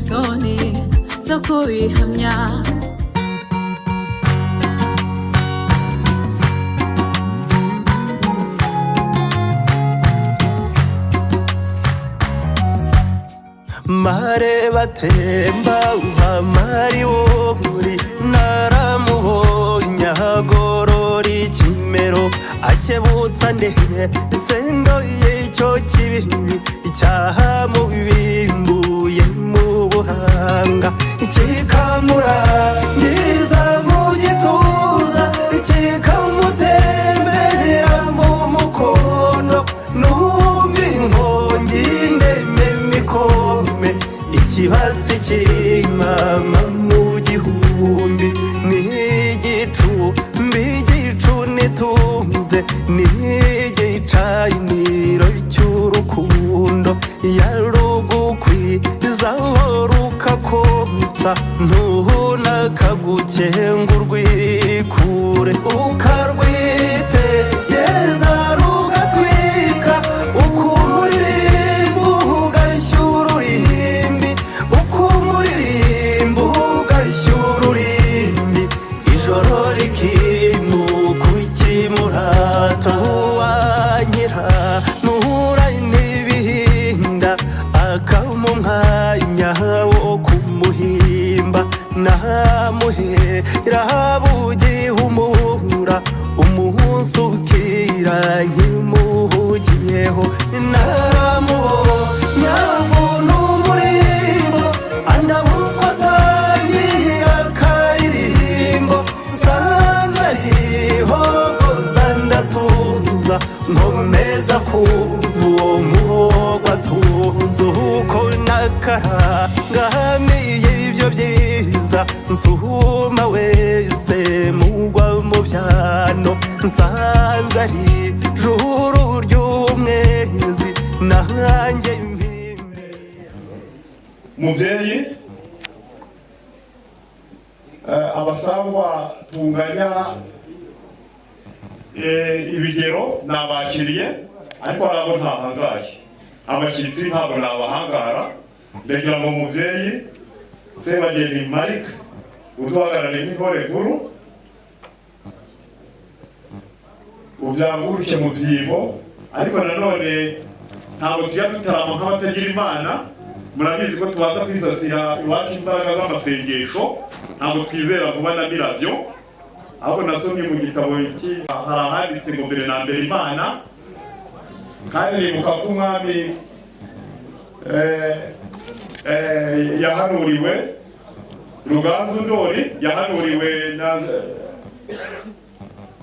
isoni zo kubihamya. Mare batemba uhamari wori naramuhonya gorori kimero akebutsa ndehe nsendo y'icyo kibibi icyaha mu bibimbuye mu buhanga ikikamura ngiza mu gituza ikikamutembera mu mukono numva inkongi ndemye mikome ikibatsi kimama mu gihumbi n'igicumbi igicu nituze n'igicaniro cy'urukundo yarugukwizaho rukakotsa ntunakagukenga urwikure ukarwitegeza rugatwika ukumurimbo ugashyura uruhimbi ukumurimbo ugashyura uruhimbi ijoro rikimuka ukimurata uwanyira nuhura n'ibihinda akamu mwanya wo kumuhimba namuhera bugihumura umunsi ukira nkimuhugiyeho naramubonye avuna umurimbo andabuzwa atangira akaririmbo nsanze arihogoza ndatuza nkomeza kumva uwo muhogo atunze uko nakarangamiye ibyo byiza nsuma wese mugwa mu byano nsanze ari juru ry'umwezi nanjye mpimbe. Muvyeyi abasangwa tunganya ibigero nabakiriye ariko harabo ntahangaye abashyitsi ntabwo nabahangara ndagira ngo muvyeyi Sebageni Marika uduhagarare nk'intore nkuru ubyanguruke mu byibo ariko nanone ntabwo tujya dutarama nk'abatagira Imana murabizi ko tubanza kwisasira iwacu imbaraga z'amasengesho ntabwo twizera vuba na mirabyo ahubwo nasomye mu gitabo hari ahanditse ngo mbere na mbere Imana kandi nibuka ko umwami yahanuriwe Ruganzu Ndori yahanuriwe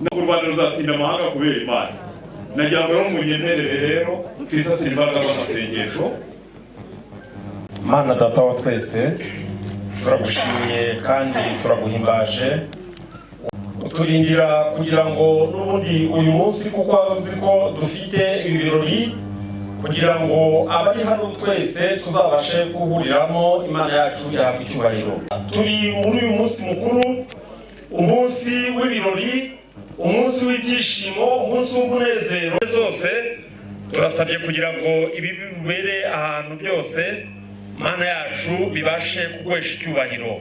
no u Rwanda ruzatsinda amahanga kubera Imana. Nagira ngo munyenterere rero twisasire imbaraga z'amasengesho. Mana data wa twese turagushimiye kandi turaguhimbaje uturindira kugira ngo n'ubundi uyu munsi kuko uzi ko dufite ibirori kugira ngo abari hano twese tuzabashe guhuriramo Imana yacu yahabwa icyubahiro. Turi muri uyu munsi mukuru, umunsi w'ibirori, umunsi w'ibyishimo, umunsi w'umunezero zose turasabye kugira ngo ibi bibere ahantu byose Mana yacu bibashe kuguhesha icyubahiro.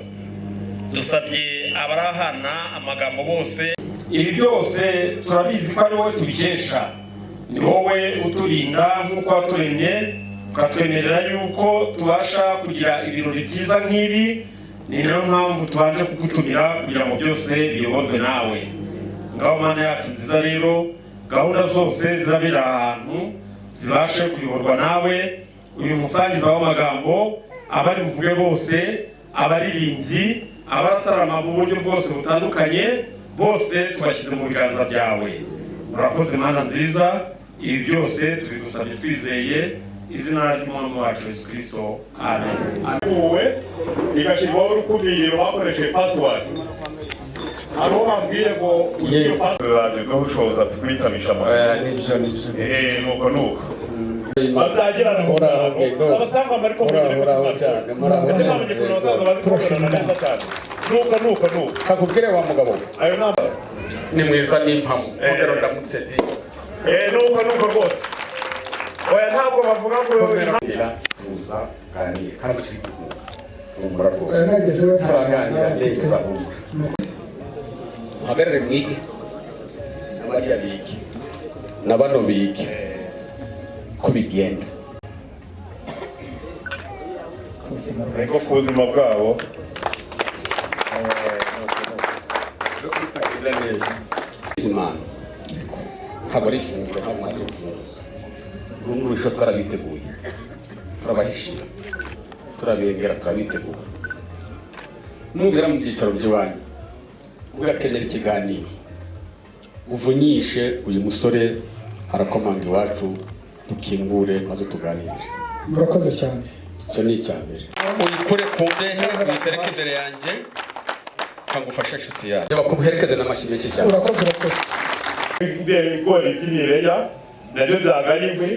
Dusabye abarahana amagambo bose ibi byose turabizi ko ari wowe tubikesha, ni wowe uturinda nk'uko waturemye ukatwemerera yuko tubasha kugira ibirori byiza nk'ibi. Ni nayo mpamvu tubanje kugutumira kugira ngo byose biyoborwe nawe. Ngaho Mana yacu nziza rero gahunda zose zirabera ahantu zibashe kuyoborwa nawe. Uyu musangiza w'amagambo abari buvuge bose, abaririmbyi, abaratarama mu buryo bwose butandukanye, bose tubashyize mu biganza byawe. Urakoze Mana nziza, ibi byose tubigusabye twizeye izina ry'Umwami wacu Yesu Kristo, amen. Uwe igashyirwaho urukumiro bakoresheje password. Abo bambwiye ngo ugiye password zo gushoza twitabisha nivyo nuko bazagira n'umuryango abasanga mariko mugire cyane murakoze n'abandi kunosaza bazikorana neza cyane nuko kakubwire wa mugabo ayo namba ni mwiza n'impamu ngero ndamutse di nuko rwose oya ntabwo bavuga ngo tuza kandi kandi humura rwose turaganira neza humura muhagarare mwige n'abariya bige na bano bige ko bigenda ariko ku buzima bwabo no neza imana ntabwo ari ifunguro ntabwo mwaje gufunguza urumurusho twarabiteguye turabahishira turabengera turabitegura nugera mu byicaro by'iwanyu ugakenera ikiganiro uvunyishe uyu musore arakomanga iwacu dukingure maze tuganire. Murakoze cyane. Icyo ni icyambere uyikore ku mbehe uyitereke imbere yanjye kangufasha inshuti yawe bakuherekeze n'amashyi menshi cyane. Urakoze ibigori by'imireya nabyo byagaye inkwi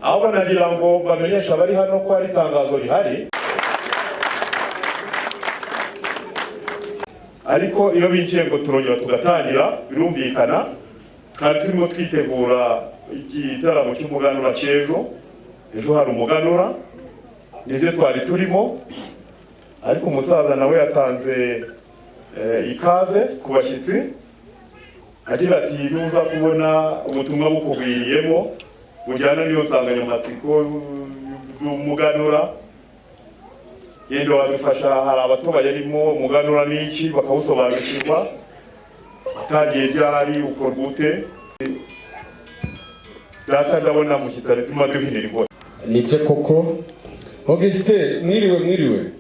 ahubwo nagira ngo bamenyesha abari hano ko hari itangazo rihari, ariko iyo binjiye ngo turongera tugatangira birumvikana. Kandi turimo twitegura igitaramo cy'umuganura cy'ejo. Ejo hari umuganura nibyo twari turimo, ariko umusaza nawe yatanze ikaze ku bashyitsi agira ati nuza kubona ubutumwa bukubwiriyemo bujyana n'iyo nsanganyamatsiko y'umuganura yenda wadufasha. Hari abato bayarimo umuganura n'iki bakawusobanukirwa, utangiye ryari ukorwa ute. Data ndabona mushyitsi arituma duhinira ingoro. Nibyo koko Augustin, mwiriwe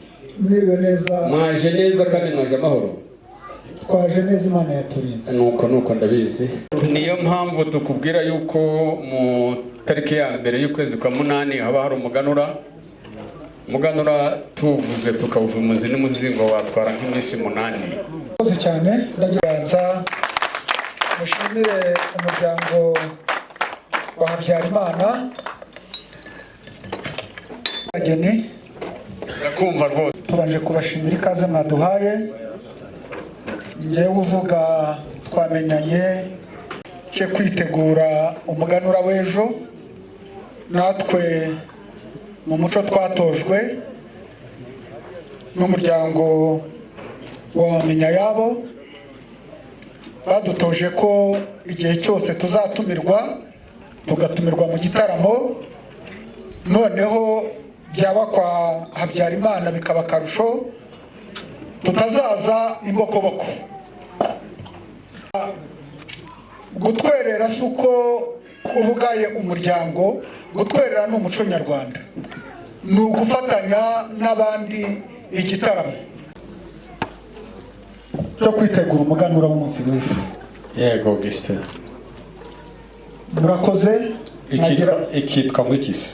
neza. Mwaje neza kandi mwaje amahoro. Twaje neza, Imana yaturinze. Nuko ndabizi. Niyo mpamvu tukubwira yuko mu tariki ya mbere y'ukwezi kwa munani haba hari umuganura tuvuze tukawuva umuzi n'umuzingo watwara nk'iminsi 8. Murakoze cyane. Ndagiranza mushimire umuryango wa Habyarimana ageni kumva rwose. Tubanje kubashimira ikaze mwaduhaye. Ngiye uvuga twamenyanye cyo kwitegura umuganura w'ejo, natwe mu muco twatojwe n'umuryango wa Menya yabo badutoje ko igihe cyose tugatumirwa mu gitaramo, noneho byaba kwa Habyarimana bikaba akarusho tutazaza imbokoboko. Gutwerera suko ubugaye umuryango, gutwerera ni umuco nyarwanda, ni ugufatanya n'abandi igitaramo cyo kwitegura umuganura w'umunsi w'ejo. Yego Augustin. Murakoze. Ikitwa ngwikise.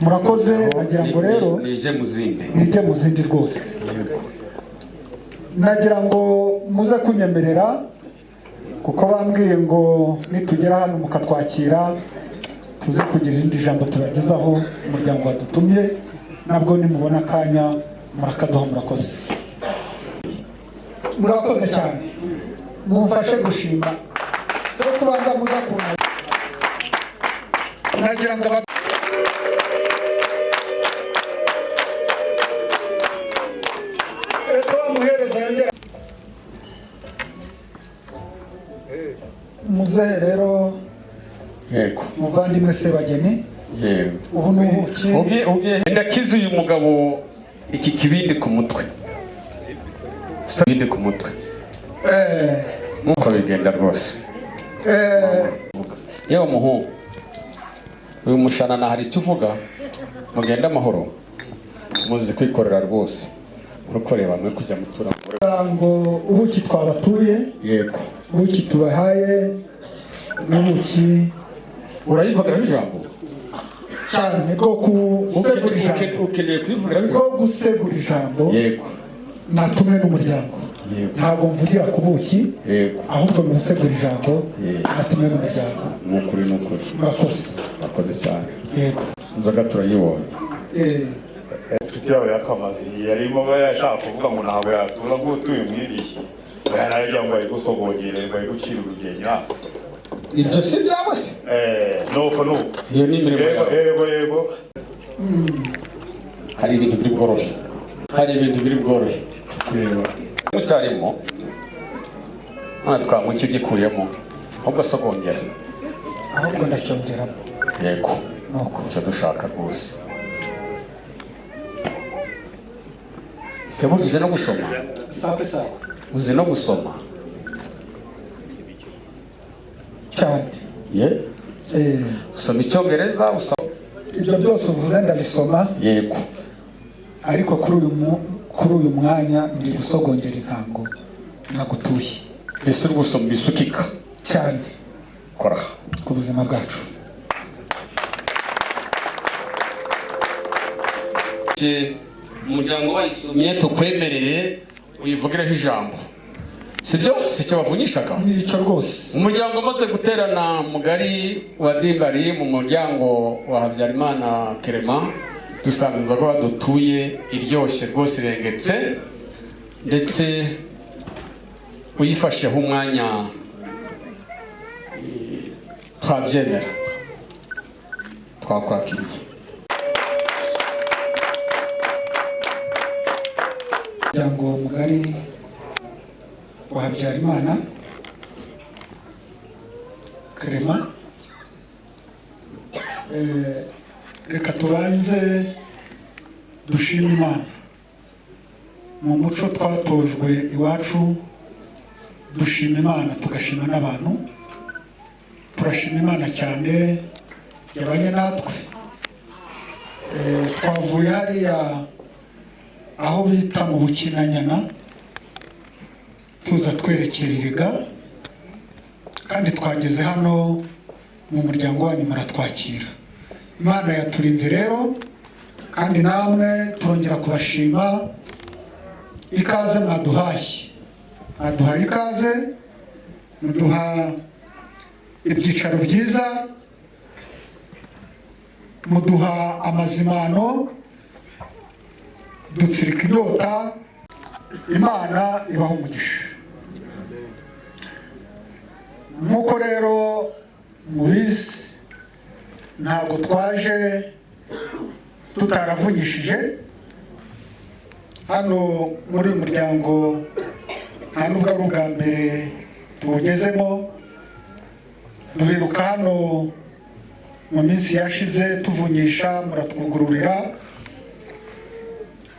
Murakoze. Nagira ngo rero nije muzindi rwose. Nagira ngo muze kunyemerera kuko bambwiye ngo nitugera hano mukatwakira tuze kugira indi jambo tubagezaho umuryango wadutumye, nabwo nimubona akanya murakaduha. Murakoze cyane. Mumfashe gushima so kubanza muza kuna nagira ngo muhereza yongera muzehe rero. Yego muvandimwe Sebageni. Yego ubu nubuki ubye ndakize uyu mugabo iki kibindi ku mutwe. Sabinde ku mutwe. Nuko bigenda rwose. Yewe muhungu uyu mushanana hari icyo uvuga, mugenda amahoro muzi kwikorera rwose, urukoreba mwe kujya mutura ngo ubuki twabatuye. Yego ubuki tubahaye n'ubuki urayivugira ijambo cyane bwo gusegura ijambo. Ukeneye kuyivugira ijambo bwo gusegura ijambo. Yego natumwe n'umuryango. Ntabwo mvugira ku buki, ahubwo mu gusegura ijambo natumwe n'umuryango. Nukuri murakoze cyane. Yego inzoga turayibonye. Inshuti yawe y'akamazi yarimo yashaka kuvuga ngo ntabwo yatura nk'utuye umwirishye, yarajya ngo ari gusogongere ngo ari gucira urugendo. Ibyo si byabo se? Nuko iyo ni imirimo yawe. Yego Hari ibintu biri bworoshye. hari ibintu biri bworohe kureba mucyarimo twamuka icyo gikuyemo ahubwo asogongera ahubwo ndacyongeramo yego nuko icyo dushaka rwose se burya uzi no gusoma uzi no gusoma cyane ye usoma icyongereza usoma ibyo byose uvuze ndabisoma yego ariko kuri uyu mwanya ndi gusogongera intango nagutuye ese uri gusoma bisukika cyane kora ku buzima bwacu umuryango wayisomye tukwemerere uyivugireho ijambo sibyo sicyo bavunyishaga nicyo rwose umuryango umaze guterana mugari wa Dimbari mu muryango wa Habyarimana Clement dusanga inzoga badutuye iryoshye rwose irengetse ndetse uyifasheho umwanya twabyemera twakwakiriye umuryango mugari wa Habyarimana Clement reka tubanze dushime Imana mu muco twatojwe iwacu dushima Imana tugashima n'abantu turashima Imana cyane yabanye natwe twavuye hariya aho bita mu Bukinanyana tuza twerekera Iriga kandi twageze hano mu muryango wanyu muratwakira Imana yaturinze rero kandi namwe turongera kubashima ikaze mwaduhaye ikaze muduha ibyicaro byiza muduha amazimano dutsirika inyota Imana ibaho umugisha nk'uko rero mubizi ntabwo twaje tutaravunyishije hano muri uyu muryango nta nubwo ari ubwa mbere tuwugezemo duheruka hano mu minsi yashize tuvunyisha muratwugururira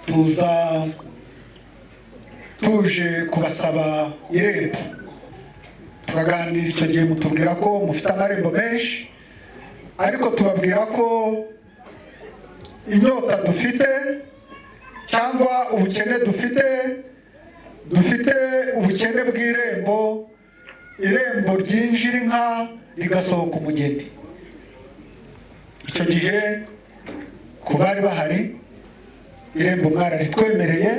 tuza tuje kubasaba irembo turaganira icyo gihe mutubwira ko mufite amarembo menshi ariko tubabwira ko inyota dufite cyangwa ubukene dufite ubukene bw'irembo irembo ryinjira inka rigasohoka umugeni icyo gihe ku bari bahari irembo mwararitwemereye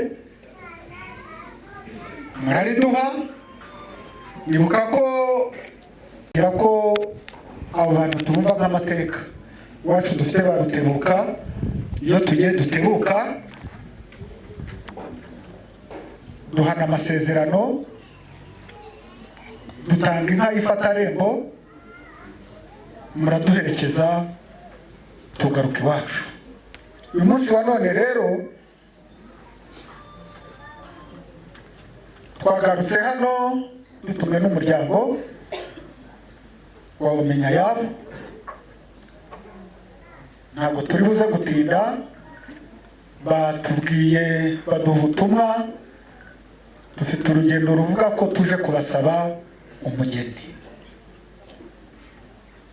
murariduha nibuka ko abo bantu tubumva nk'amateka iwacu dufite ba Rutebuka iyo tugiye dutebuka duhana amasezerano dutanga inka y'ifata rembo muraduherekeza tugaruka iwacu uyu munsi wa none rero twagarutse hano dutumwe n'umuryango wa Umenya Yabo ntabwo turi buze gutinda batubwiye baduha ubutumwa dufite urugendo ruvuga ko tuje kubasaba umugeni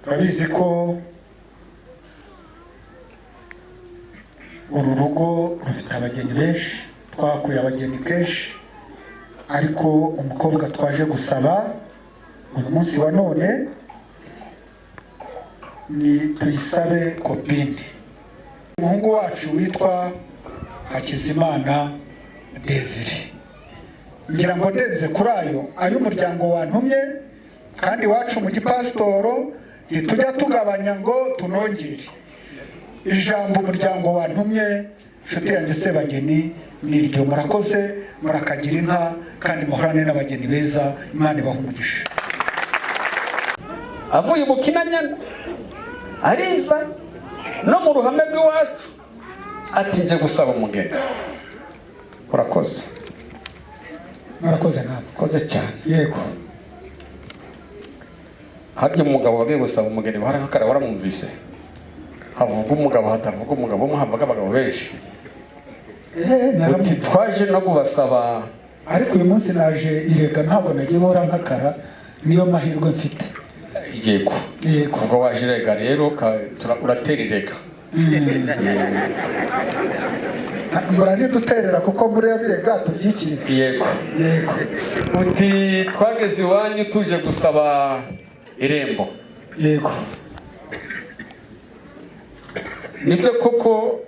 turabizi ko uru rugo rufite abageni benshi twakuye abageni kenshi ariko umukobwa twaje gusaba uyu munsi wa none ni Tuyisabe Copine umuhungu wacu witwa Hakizimana Desire ngira ngo ndeze kuri ayo umuryango wantumye kandi wacu mu gipasitoro ntitujya tugabanya ngo tunongere ijambo umuryango wantumye inshuti yanjye Sebageni ni iryo murakoze murakagira inka kandi muhorane n'abageni beza Imana ibaha umugisha avuye mu Kinanyana ariza no mu ruhame rw'iwacu ati nje gusaba umugeni urakoze murakoze namwe. koze cyane. Yego. Harya umugabo wagiye gusaba umugeni bahari nk'akara waramwumvise, havuga umugabo hatavuga umugabo, umwe havuga abagabo benshi. Uti twaje no kubasaba, ariko uyu munsi naje irega, ntabwo nagiye bora nk'akara, niyo mahirwe mfite. yego Yego. ubwo waje irega rero uratera irega. Murari duterera kuko muri abirega tubyikirize. Yego. Yego. Uti twageze iwanyu tuje gusaba irembo. Yego. Nibyo koko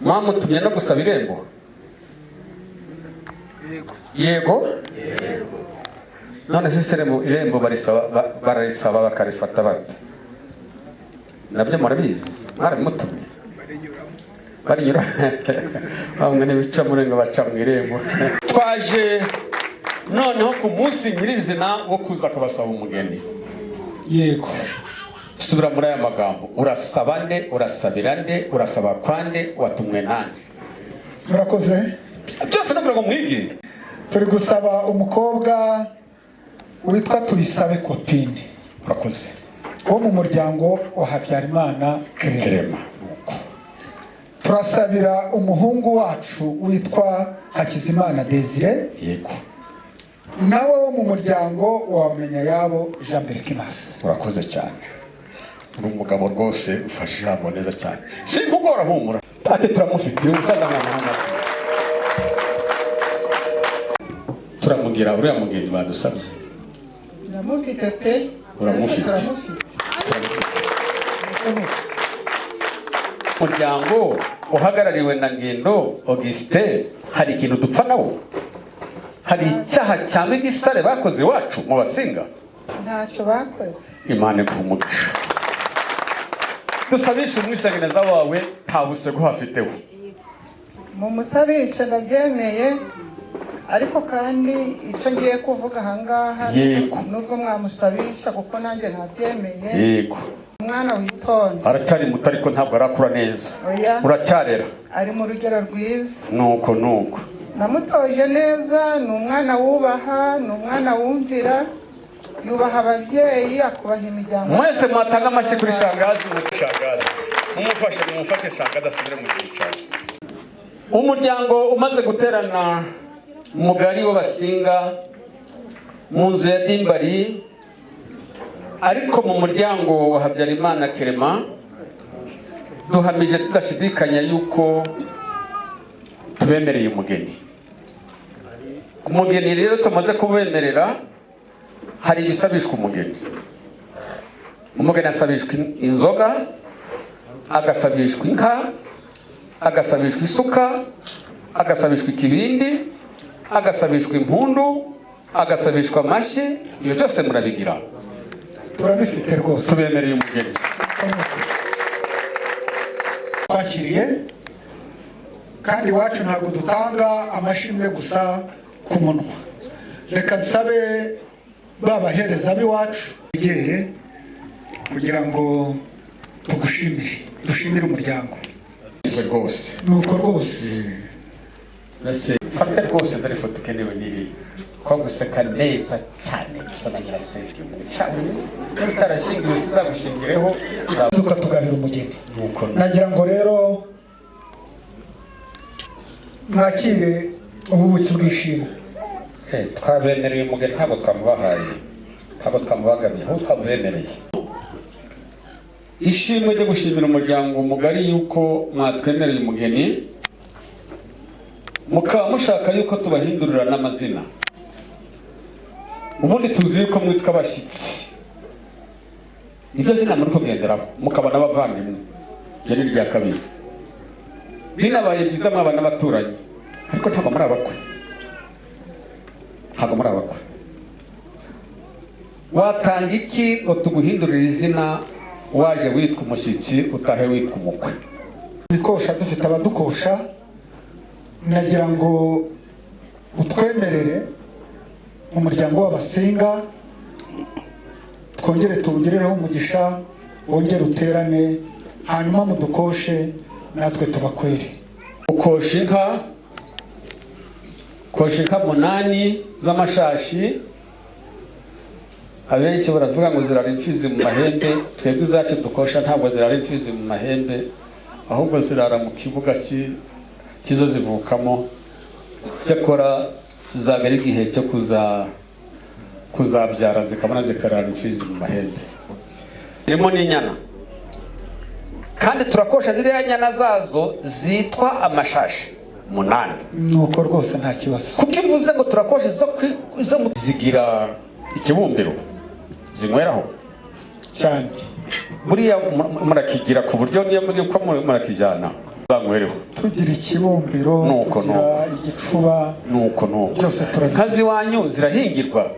mwamutumye no gusaba irembo? Yego. None se irembo bararisaba bakarifata bate? Nabyo murabizi, mwarabimutumye barinyura bamwe n'ibica murenga baca mu irembo. Twaje noneho ku munsi nyirizina wo kuza akabasaba umugeni. Yego. Subira muri aya magambo, urasaba nde, urasabira nde, urasaba kwande, watumwe nande? Murakoze. Byose nabwo ngo mwigire. Turi gusaba umukobwa witwa Tuyisabe Copine. Murakoze. Wo mu muryango wa Habyarimana Kerema. Turasabira umuhungu wacu witwa Hakizimana Desire. Yego. Nawe wo mu muryango wa Menyayabo Jean Berkimas. Murakoze cyane. Uri umugabo rwose ufashe ijambo neza cyane. Sinkugora humura. Ate turamufite umusaza mwana. Turamugira uriya mugeni badusabye. Ndamufite te. Uramufite. Muryango uhagarariwe na Ngendo Augustin, hari ikintu dupfa nawo? Hari icyaha cyangwa igisare bakoze iwacu mu Basinga? Ntacyo bakoze. Imana ikumugisha. Dusabisha umwisengeneza wawe nta busego hafiteho. Mu musabisha ndabyemeye, ariko kandi icyo ngiye kuvuga ahangaha nubwo mwamusabisha kuko nanjye ntabyemeye. Yego. Umwana witonda. Aracyari muto ariko ntabwo arakura neza. Uracyarera. Ari mu rugero rwiza. Nuko. Namutoje neza, ni umwana wubaha, ni umwana wumvira, yubaha ababyeyi, akubaha imiryango. Mwese mwatanga amashyi kuri shangazi. Mumufashe shangazi asubire mu cyicaro. Umuryango umaze guterana mugari w'Abasinga mu nzu ya Dimbari, ariko mu muryango wa Habyarimana Kerema duhamije tudashidikanya yuko tubemereye umugeni. Umugeni rero tumaze kubemerera, hari igisabishwa umugeni. Umugeni asabishwa inzoga, agasabishwa inka, agasabishwa isuka, agasabishwa ikibindi, agasabishwa impundu, agasabishwa amashyi. Iyo byose murabigira? Turabifite rwose. Tubemereye umugeni. Twakiriye kandi iwacu ntabwo dutanga amashimwe gusa ku munwa. Reka nsabe babahereza b'iwacu igere kugira ngo tugushimire, dushimire umuryango. Rwose. Nuko rwose. Fata rwose dore foto ikenewe n'iri. Kwa guseka neza cyane gusa na nyirasenge. Utarashingiwe sizagushingireho ukatugabira umugeni. Nagira ngo rero mwakire ubuki bw'ishimwe. Twabemereye umugeni, ntabwo twamubahaye, ntabwo twamubagabiye, aho twamubemereye. Ishimwe ryo gushimira umuryango mugari yuko mwatwemereye umugeni, mukaba mushaka yuko tubahindurira n'amazina. Ubundi tuzi yuko mwitwa abashyitsi, niryo zina muri kugenderaho, mukaba n'abavandimwe. Iryo ni irya kabiri. Binabaye byiza mwaba n'abaturanyi, ariko ntabwo muri abakwe. Watanga iki ngo tuguhindurire izina waje witwa umushyitsi utahe witwa umukwe? Bikosha dufite abadukosha, nagira ngo utwemerere umuryango w'Abasinga twongere tuwugireho umugisha, wongere uterane, hanyuma mudukoshe natwe tubakwere. Ukosha inka, kosheka 8 z'amashashi. Abenshi baravuga ngo zirara imfizi mu mahembe, twebwe izacu dukosha ntabwo zirara imfizi mu mahembe, ahubwo zirara mu kibuga kizo zivukamo. Cyakora zagera igihe cyo kuzabyara zikabona zikarara imfizi mu mahembe. Irimo n'inyana, kandi turakosha ziriya nyana zazo zitwa amashashi 8. nuko rwose nta kibazo. Kuko ivuze ngo turakosha zo zigira ikibumbiro zinyweraho cyane. buriya murakigira ku buryo niyo muri uko murakijyana zanywereho. Tugira ikibumbiro, tugira igicuba, nuko byose turabika. Kazi wanyu zirahingirwa.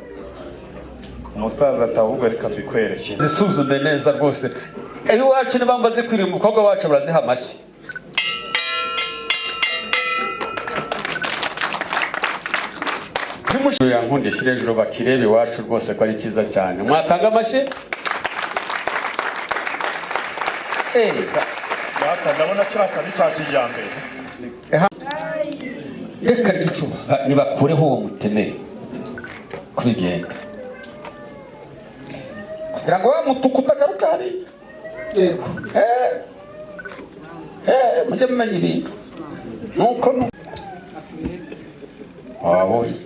Umusaza atahubwo reka bikwereke. Zisuzume neza rwose. Ebi wacu nibamba zikwiriye umukobwa wacu baraziha amashyi. Nimushyo yankunde shire hejuru bakirebe wacu rwose ko ari cyiza cyane. Mwatanga amashyi? Baka ndabona cyasa n'cyakijyambere. Reka gicuba nibakureho uwo mutemere kubigenda. Kugira ngo wa mutuku utagaruka hari. Yego. Mujye mumenya ibintu. Nuko wabonye.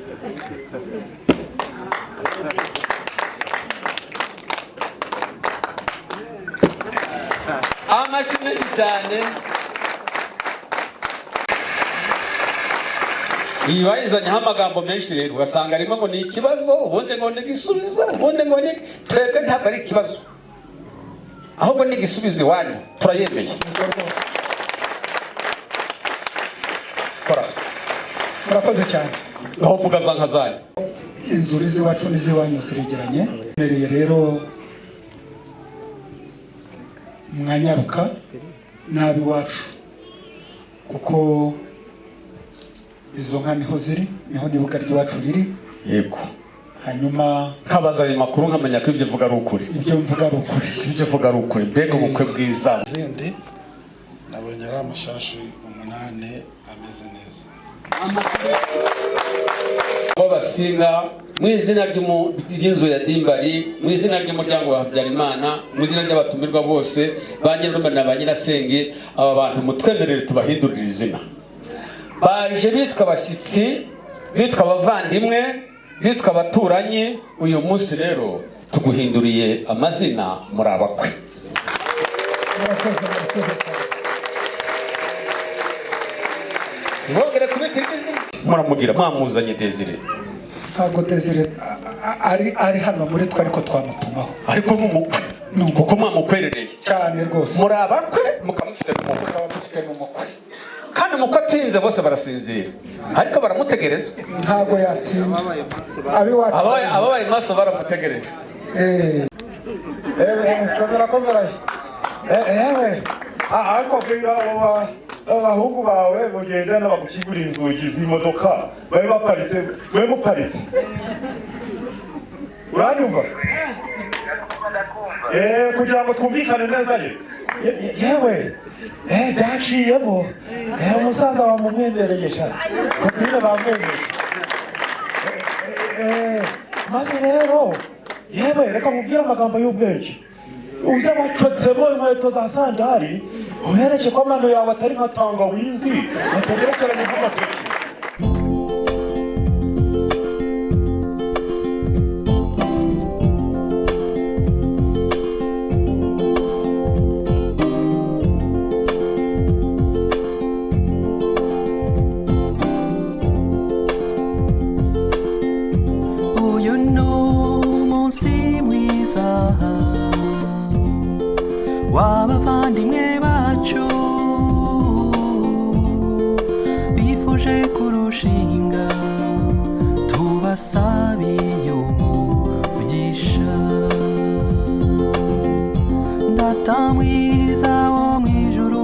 Amashyi menshi cyane. Iyi wayizanyeho amagambo menshi rero ugasanga arimo ngo ni ikibazo, ubundi ngo ni igisubizo, ubundi ngo ni twebwe ntabwo ari ikibazo, ahubwo ni igisubizo iwanyu turayemeye. Kora. Murakoze cyane. Aho vuga za nka zanyu. Inzuri z'iwacu n'iziwanyu ziregeranye. Mereye rero mwanyaruka nabi wacu kuko izo nka niho ziri, niho nibuga ry'iwacu riri. Yego. Hanyuma nkabazanye makuru nkamenya ko ibyo vuga ari ukuri. Ibyo mvuga ari ukuri. Ibyo vuga ari ukuri. Mbega ubukwe bwiza. Zende nabonye ari amashashi 8 ameze neza. Babasinga mu izina ry'inzu ya Dimbari, mu izina ry'umuryango wa Habyarimana, mu izina ry'abatumirwa bose banyirumba na banyirasenge, aba bantu mutwemerere tubahindurira izina. Baje bitwa abashyitsi, bitwa abavandimwe, bitwa abaturanyi. Uyu munsi rero tuguhinduriye amazina muri abakwe. Mwongere kubita izina. Muramugira mwamuzanye Desire. Ntabwo Desire ari hano muri twe ariko twamutumaho. Ariko mumukwe. Kuko mwamukwerereye. Cyane rwose. Muri abakwe mukamufite n'umukwe. Kandi umukwe atinze bose barasinzira. Ariko baramutegereza. Ntabwo yatinda. Abiwacu. Ababaye maso baramutegereje. Komera. Ariko bwira abahungu bawe mugenda n'abagukigura inzugi z'imodoka bari baparitse, we muparitse. Uranyumva? Kugira ngo twumvikane neza ye. Yewe byaciyemo. Umusaza wamumwemereye cyane. Kubwira bamwemereye. Maze rero yewe reka mubwire amagambo y'ubwenge. Uza bacotsemo inkweto za sandari, uhereke ko amano yawe atari nka tangawizi, atagerekeranye nk'amateke. Uyu ni umunsi mwiza w'abavandimwe bacu bifuje kurushinga, tubasabiye umugisha. Data mwiza wo mu ijuru,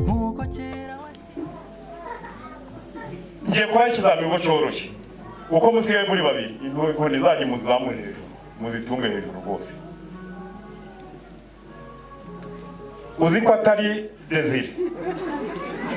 nk'uko kera Ngiye kubaha ikizamini cyoroshye. Uko musigaye muri babiri, inkoni zanyu muzamuhe hejuru, muzitunge hejuru rwose. Uzi ko atari Desire.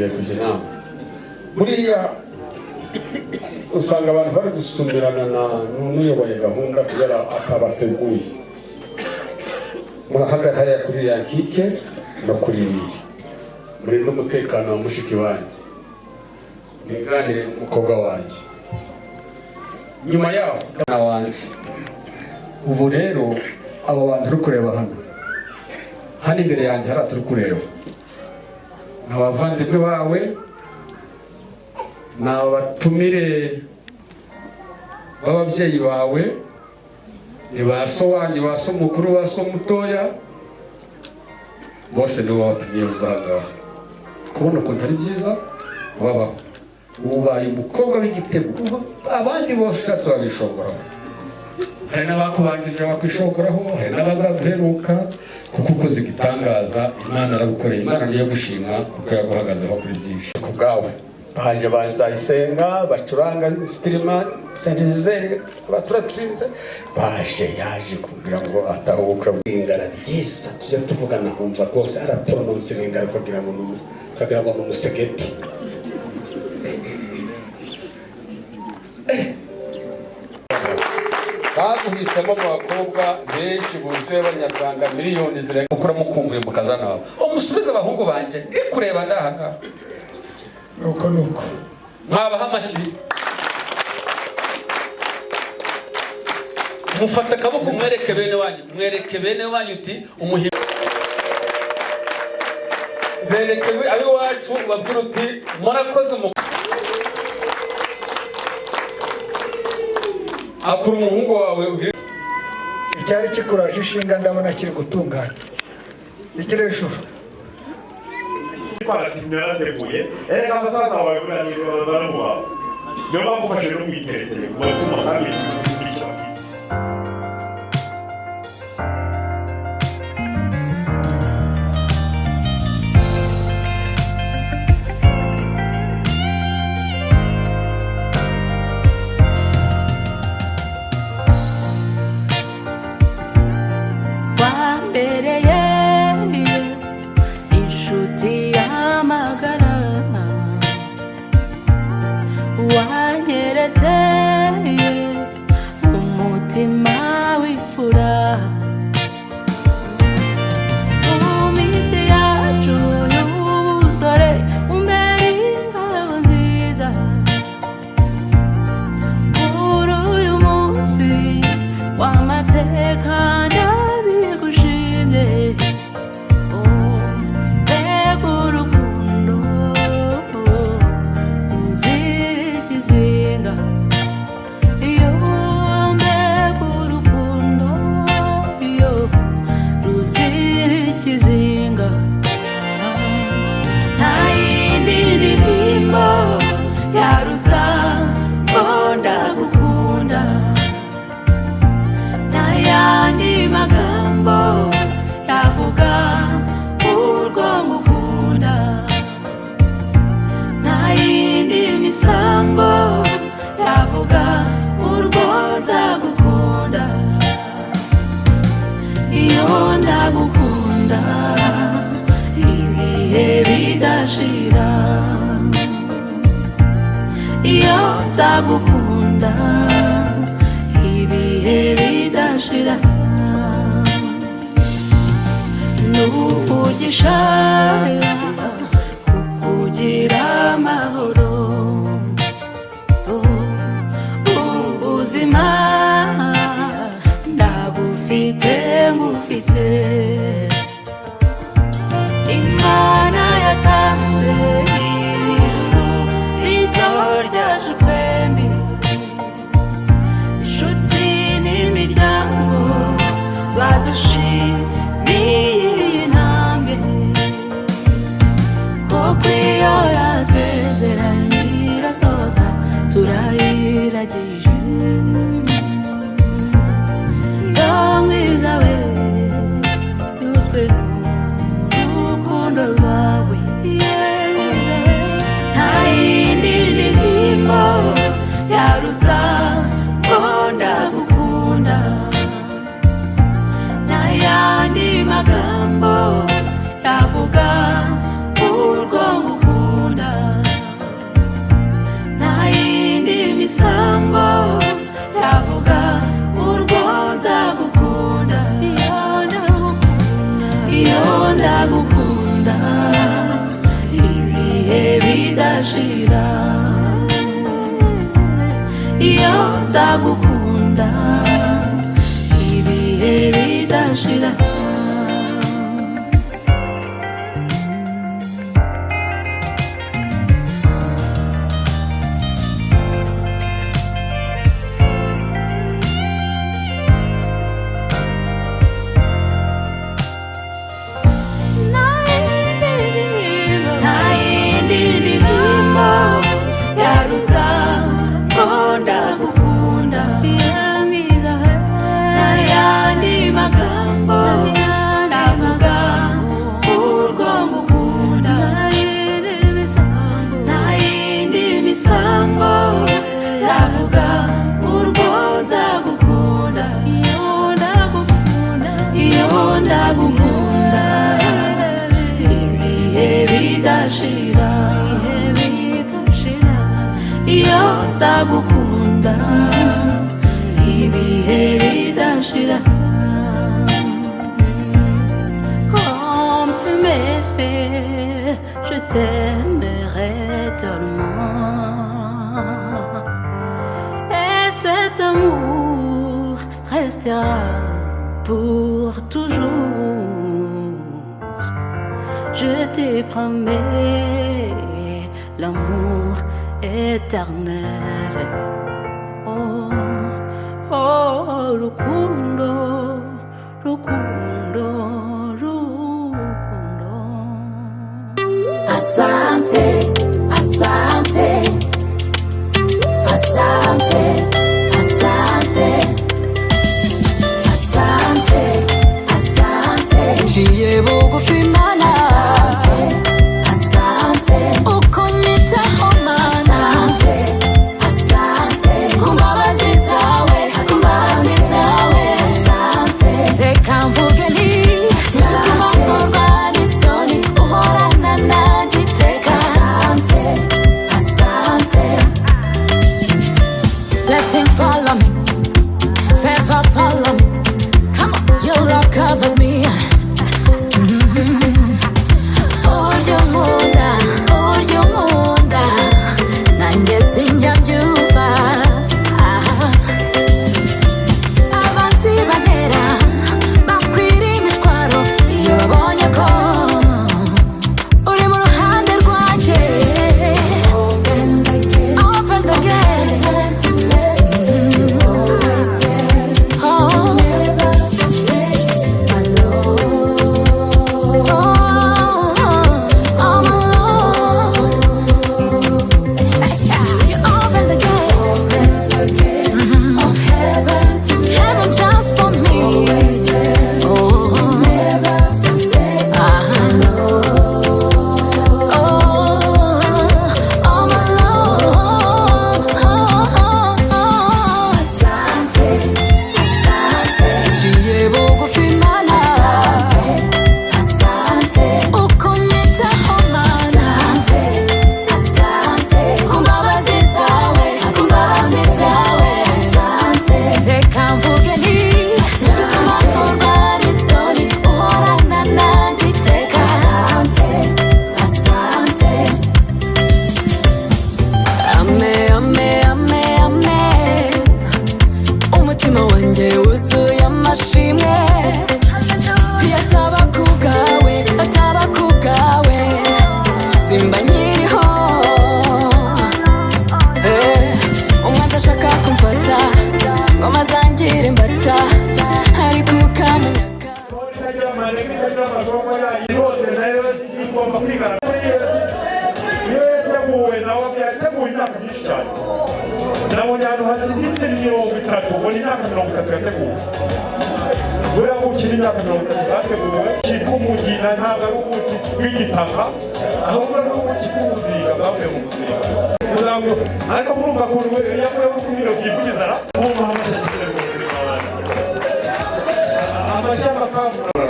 tugiye kujya inama. Buriya usanga abantu bari gusumbirana n'uyoboye gahunda kubera atabateguye. Murahagarara hariya kuri ya nkike no kuri ibi muri n'umutekano wa mushiki wanyu, niganire umukobwa wanjye. Nyuma yaho wanjye ubu rero abo bantu uri kureba hano imbere yanjye hari turi kureba abavandimwe bawe, ni abatumire b'ababyeyi bawe, ni ba so wanyu, ba so mukuru, ba so mutoya, bose nibo babatumye uzagaha. Kubona ukuntu ari byiza babaho, ubaye umukobwa w'igitego, abandi bose babishobora. Hari n'abakubanjije bakwishoboraho, hari n'abazaduheruka, kuko ukoze igitangaza Imana aragukoreye. Imana niyo gushima kuko yaguhagazeho kuri byinshi. Ku bwawe baje banzayisenga, bacuranga sitirima sentizere, baturatsinze yaje kugira ngo atahuka bw'ingara byiza tujye tuvugana kumva rwose arapronounce ingara kugira ngo umusegeti. Baguhisemo mu bakobwa benshi buzuye abanyarwanda miliyoni zirenga, ukura mukumbuye mukazana wawe umusubize abahungu banje ndi kureba ndahangaha. Nuko mwabaha amashyi, mufata akaboko mwereke bene wanyu uti umuhigo, bereke abiwacu babwira uti murakoze akura umuhungu wawe. Icyari kikuraje ishinga ndabona kiri gutungana ikire ijuru. Twarateguye erega abasaza bawe baramubaho, niyo bamufashe no mwiterekere kubatuma kandi nzagukunda ibihe bidashira. N'umugisha kukugira amahoro, ubuzima ndabufite ngufite. Imana yatanze ijuru rito ryacu twembi, inshuti n'imiryango badushimiye iyi ntambwe, kuko iyo yasezeranye irasoza turayiragije. Yo mwiza we yuzwe n'urukundo rwawe, nta yindi ndirimbo yaruta ko ndagukunda, nta yandi magambo yavuga urwo ngukunda. bidashira iyo nzagukunda ibihe bidashira nzagukunda ibihe bidashira comme tu m'aimais je t'aimerai tellement et cet amour restera pour toujours je te promets l'amour éternel. Oh, oh, rukundo, rukundo, rukundo. Asante, asante, asante, asante, asante, asante. Jiye bugufi mana. Follow me, favor follow me. Come on, your love covers me. Uryumunda, nanjye sinjya mbyumva. Abanzi banera, bakwira imishwaro iyo babonye ko uri mu ruhande rwanjye. Open the gate. nabonye ahantu hazinditse mirongo itatu ubona imyaka mirongo itatu yateguwe buriya gukina imyaka mirongo itatu yateguwe kitwa umugina ntabwo ari ubuki bw'igitaka ahubwo ari ubuki bw'umuzinga bwavuye mu muzinga ariko murumva ukuntu iyo avuye mu kumiro bwivugiza murumva amashyaka rwose amashyaka akangurura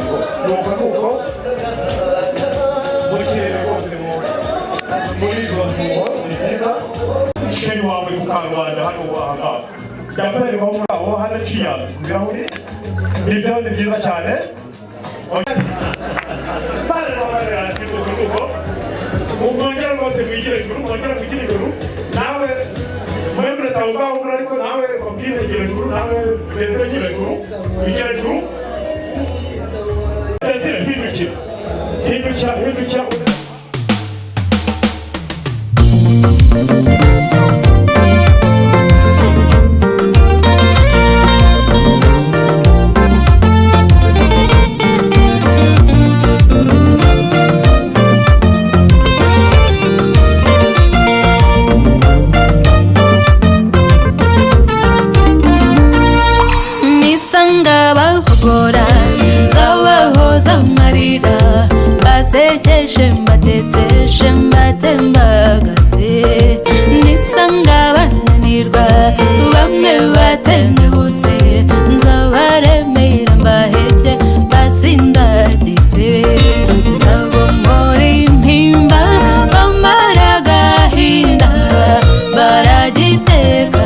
nuko nuko mu kirere rwose muri izo ngingo ni byiza sheri wawe ku karubanda hano ahangaha yakorerwa muri abo hano ciyazi ku birahuri ibyo ni byiza cyane umwongera rwose mwigire juru mwongera mwigire juru nawe mwembre tawuga umura ariko nawe kopine gire juru nawe bezere gire juru mwigire juru bezere hindukira Basejeshe mbateteshe mbatembagaze nisanga bananirwa bamwe batendebutse nzabaremera mbaheke basindagize nzabomora intimba bamara agahinda baragiteka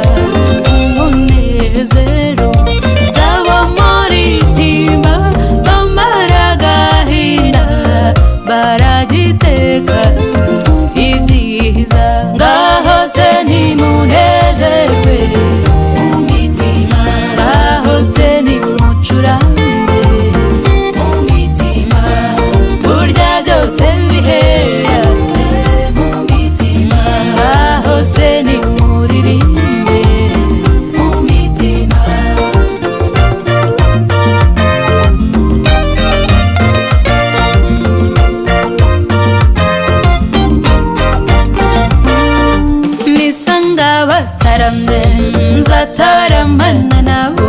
umunezero nzabomora intimba bamara agahinda baragiteka ibyiza ngaho se nimunezerwe mu mitima ngaho se nimucurange mu mitima burya byose bihera mu mitima ngaho se nimuririmbe mu mitima bataramye nzataramana nabo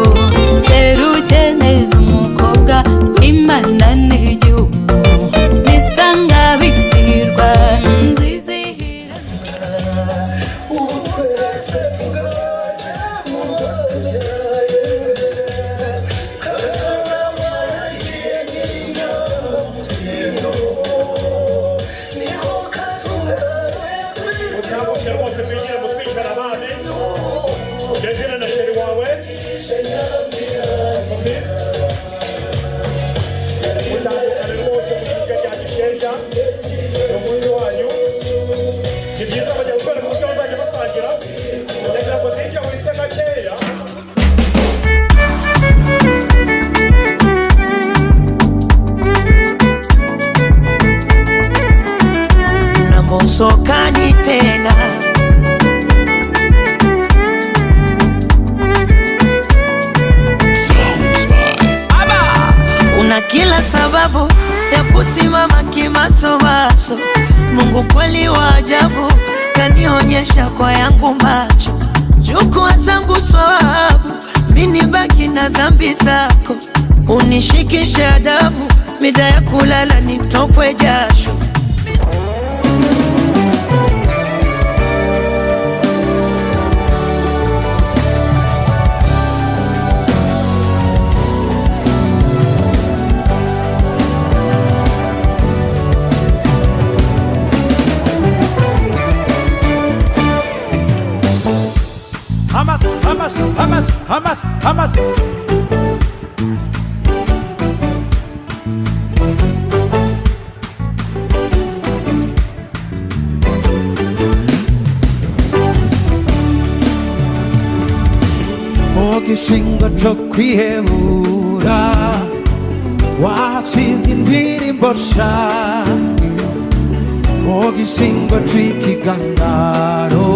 serukeneza umukobwa w'Imana n'igihugu nisanga bizihirwa nzizihira Sokani tena una kila sababu ya kusimama kimasomaso. Mungu kweli wa ajabu kanionyesha kwa yangu macho. Chukua zangu swawabu mini baki na dhambi zako. Unishikishe adabu mida ya kulala nitokwe jasho. Hamas. Ogishingo cyo kwihebura wasize indirimbo sha. Ogishingo c'ikigandaro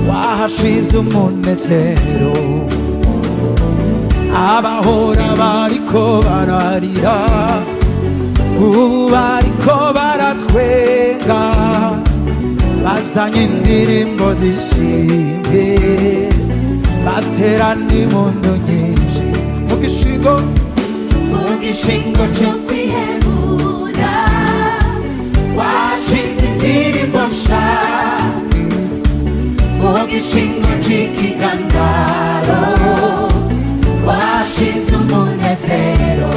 wahashize umunezero. Abahora bariko bararira ubu bariko baratwenga bazanye indirimbo zishimye baterana impundu nyinshi. Mugishingo cyo kwihebura washize indirimbo sha. Mugishingo c'ikigandaro washize umunezero.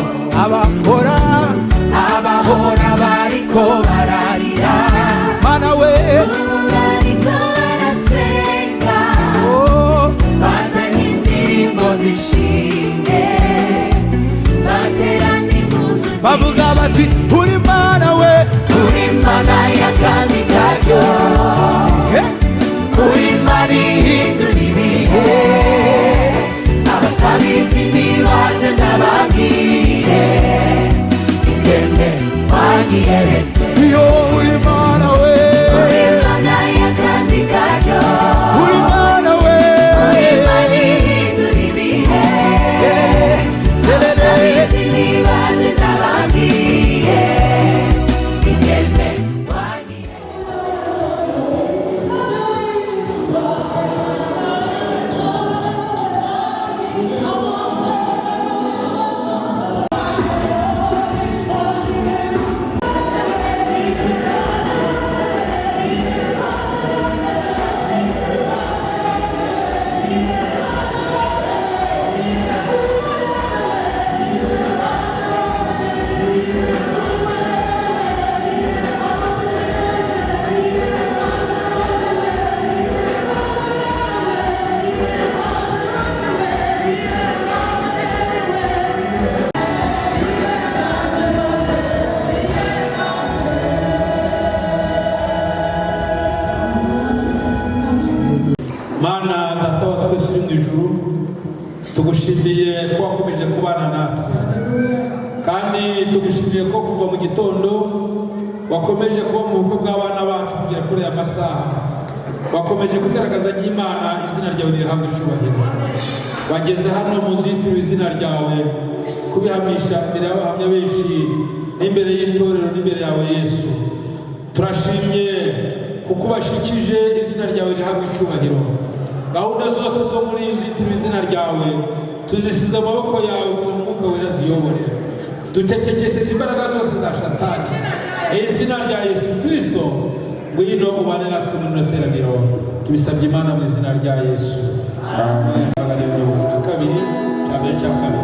Abahora bariko bararira mana we bariko baratwenga bazanye indirimbo zishimye baterana impundu bavuga bati uri mana we uri mana ya wanyiyeretse iyo uri Mana we uri Imana y'akandi karyo uri Mana we uri Imana ihindura ibihe abatabizi ntibaze ndababwiye ingene Mana data wa twese uri mu ijuru tugushimiye ko wakomeje kubana natwe kandi tugushimiye ko kuva mu gitondo wakomeje kuba mu bukwe bw'abana bacu kugera kuri aya masaha wakomeje kugaragaza nk'Imana izina ryawe rirahabwa icyubahiro wageze hano mu nzu yitiriwe izina ryawe kubihamisha imbere y'abahamya benshi n'imbere y'itorero n'imbere yawe Yesu turashimye kuko ubashikije izina ryawe rihabwa icyubahiro gahunda zose zo muri iyi nzu yitiriwe izina ryawe tuzisize amaboko yawe kugira ngo umwuka wera ziyobore ducecekesheje imbaraga zose za satani izina rya Yesu Kristo ngwino ubane natwe muri rino teraniro tubisabye Imana mu izina rya Yesu amen. Kabiri cya mbere cya kabiri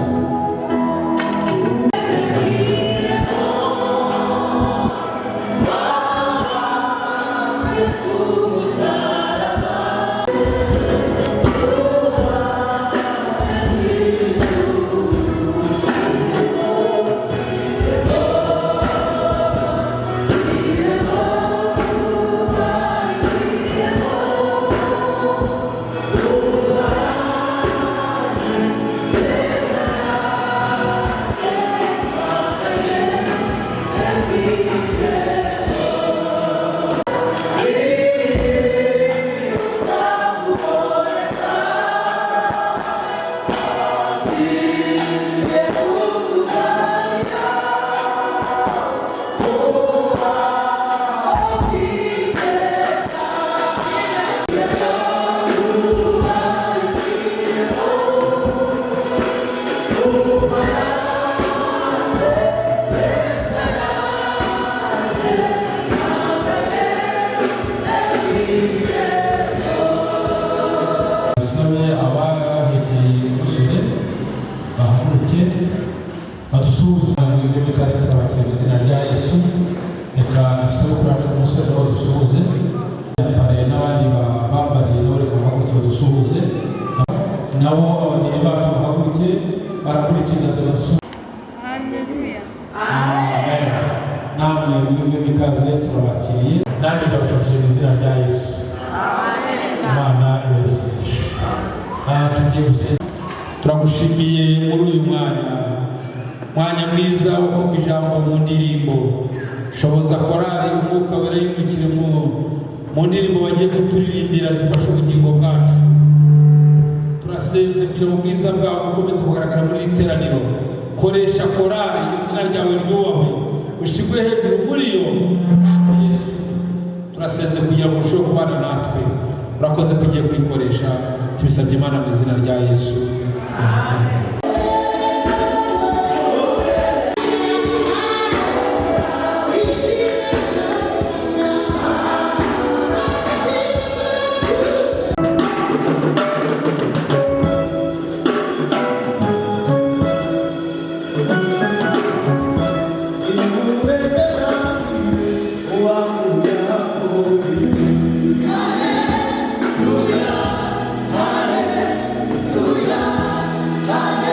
nabo abageni bacu bahaguruke barakurikira Haleluya. Amen. Namwe mwebwe mikaze turabakiriye nanjye ndabashuje mu izina rya Yesu. Amen. Imana ibahe. Tugiye gusenga. Turagushimiye muri uyu mwanya mwiza wo kumva ijambo mu ndirimbo. Shoboza korali umwuka wera yimukire mu ndirimbo bagiye kuturirimbira zifasha ubugingo bwacu. Turasenze kugira ngo ubwiza bwawe bukomeze kugaragara muri iri teraniro. Koresha korali izina ryawe ryubahwe ushigwe hejuru muri yo Yesu. Turasenze kugira ngo urusheho kubana natwe. Urakoze kugiye kuyikoresha tubisabye Imana mu izina rya Yesu. Amen. Hallelujah, hallelujah.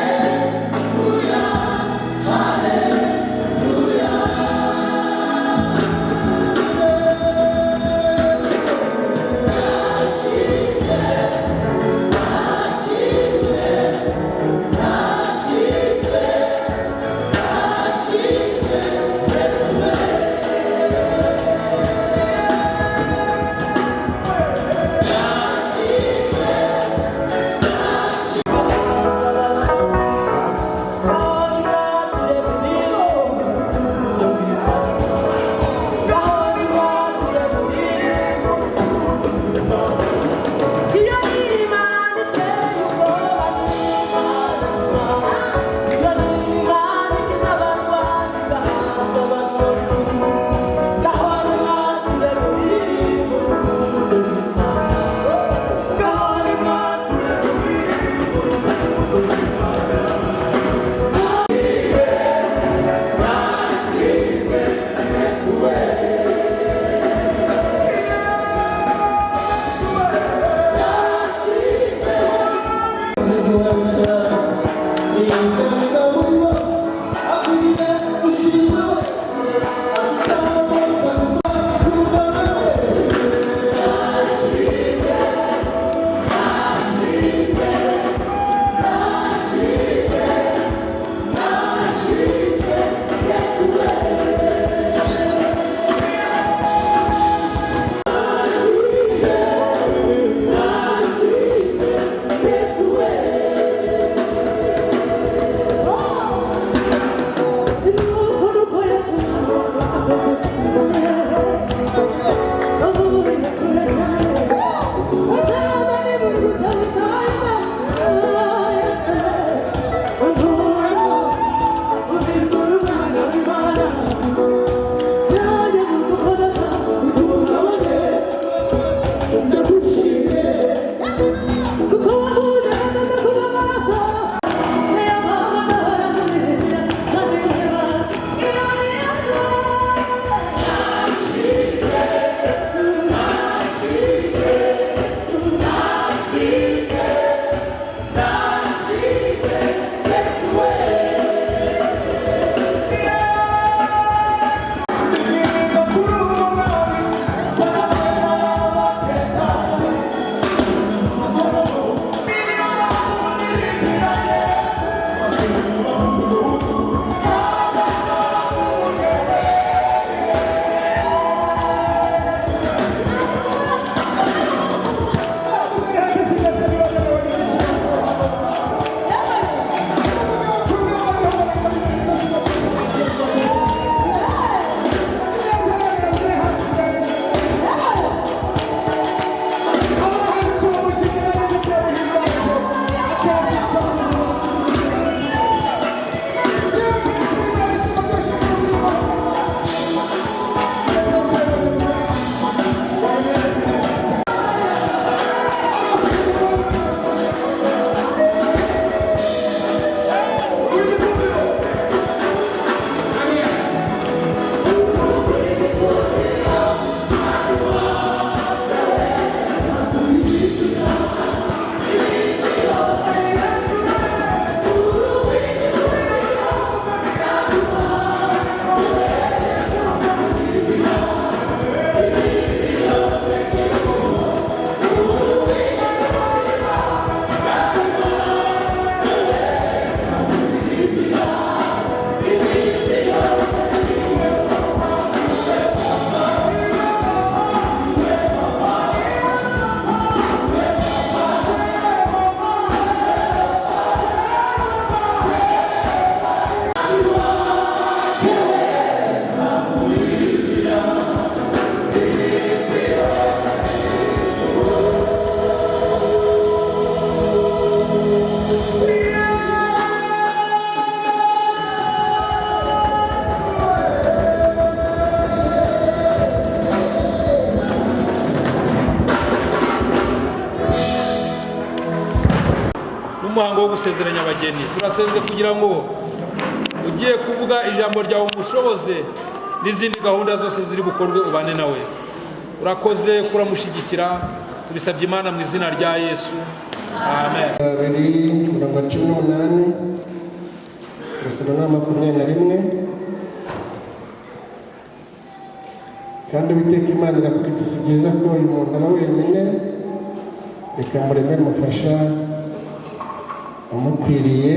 umuhango wo gusezeranya abageni. Turasenze kugira ngo ugiye kuvuga ijambo ryawe umushoboze n'izindi gahunda zose ziri bukorwe ubane nawe. Urakoze kuramushyigikira, tubisabye Imana mu izina rya Yesu, amen. 2:18 turasoma na 21 kandi Uwiteka Imana iravuga iti si byiza ko uyu muntu aba wenyine, reka muremere umufasha umukwiriye.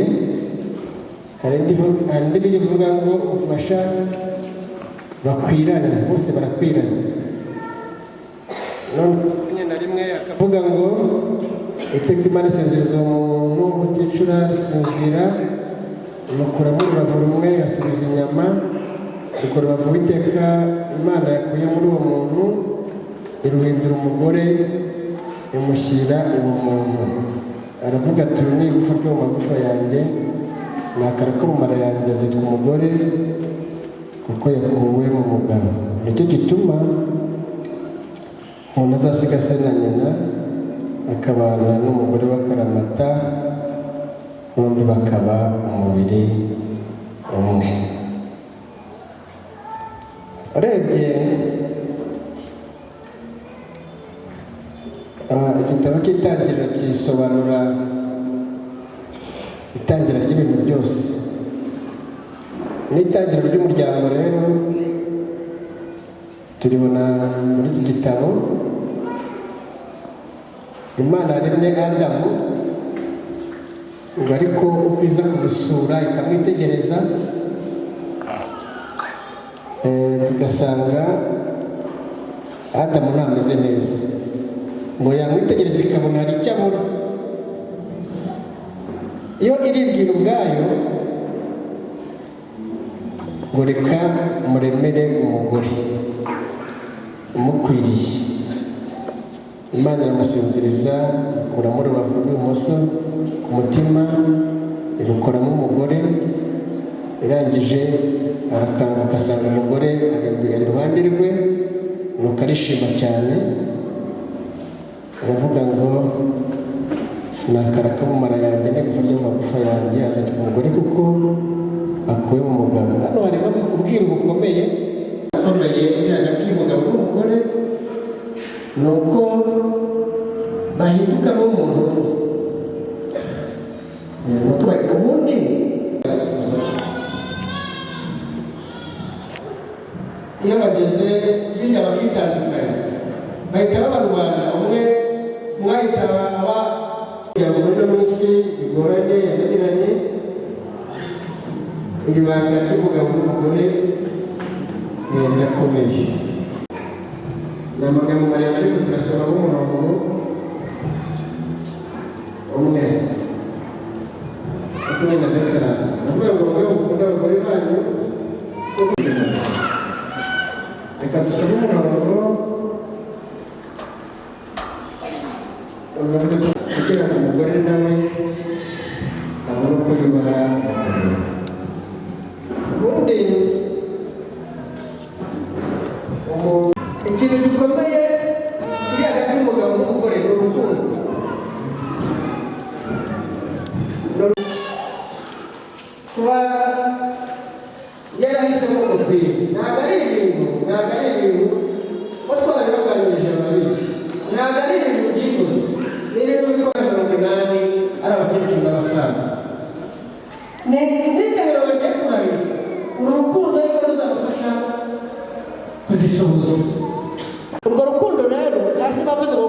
hari indi bivuga ngo umufasha bakwiranye, bose barakwiranye. none 21 akavuga ngo Uwiteka Imana isinziriza umuntu uticura arisinzira, imukuramo urubavu rumwe asubiza inyama, urwo rubavu Uwiteka Imana yakuye muri uwo muntu iruhindura umugore imushyira uwo muntu. Aravuga ati ni igufa ryo mu magufa yanjye, ni akara ko mu mara yanjye, azitwa umugore kuko yakuwe mu mugabo. Nicyo gituma umuntu azasiga se na nyina akabana n'umugore w'akaramata, bombi bakaba umubiri umwe. Urebye igitabo cy'itangiriro kisobanura itangira ry'ibintu byose n'itangiriro ry'umuryango. Rero turibona muri iki gitabo. Imana yaremye Adamu ngo ariko uko iza kumusura ikamwitegereza, igasanga Adamu ntameze neza, ngo yamwitegereza ikabona hari icyo abura. Iyo iribwira ubwayo ngo reka muremere umugore umukwiriye, Imana iramusinziriza, ikuramo urubavu rw'ibumoso ku mutima, irukoramo umugore. Irangije arakanguka asanga umugore ari iruhande rwe, nuko arishima cyane, aravuga ngo ni akara ko mu mara yanjye n'igufa ryo mu magufa yanjye, azitwa umugore kuko akuwe mu mugabo. Hano harimo ubwiru bukomeye uri hagati y'umugabo n'umugore, ni uko bahinduka n'umuntu umwe. Ubundi iyo bageze hirya bakitandukanya, bahita babarwana. Umwe mwahita aba kugira ngo uno munsi bigoranye yananiranye, iri banga ry'umugabo n'umugore rirakomeye. Ni amagambo maremare ariko turasoma nk'umurongo umwe. 25 avuga ngo abagabo mukunda abagore banyu. Reka dusome umurongo kugira ngo umugore nawe abone uko yubaha ubundi. Ikintu gikomeye kiri hagati y'umugabo n'umugore ni urukundo. Kuba yarahisemo umupira ntabwo ari ibintu ko twari baganirije ababizi, ntabwo ari ibintu byikoze. Ni ibintu bikora 80 ari abakecuru n'abasaza, n'iterambere bagiye kurahira. Uru rukundo ariko ruzabafasha kuzisohoza. Urwo rukundo rero hasi bavuze ngo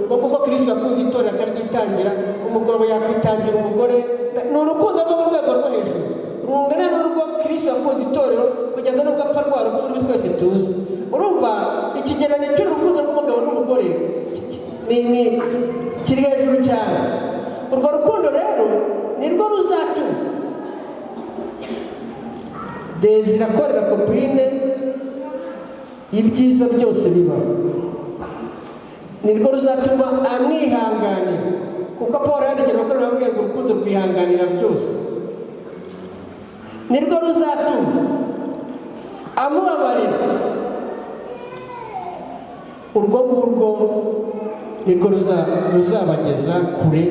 kuko Kristo yakunze itorero akaryitangira, umugabo yakwitangira umugore. Ni urukundo rwo mu rwego rwo hejuru, rungana n'urwo Kristo yakunze itorero kugeza n'ubwo apfa rwa rupfu rwe twese tuzi. Urumva ikigereranyo cy'urukundo rw'umugabo n'umugore kiri hejuru cyane. Urwo rukundo rero nirwo ruzatuma Desire akorera Copine ibyiza byose bibaho, nirwo ruzatuma amwihanganira, kuko Paul yandikira abakorera bamubwiye ngo urukundo rwihanganira byose. Nirwo ruzatuma amubabarira, urwo ngurwo nirwo ruzabageza kure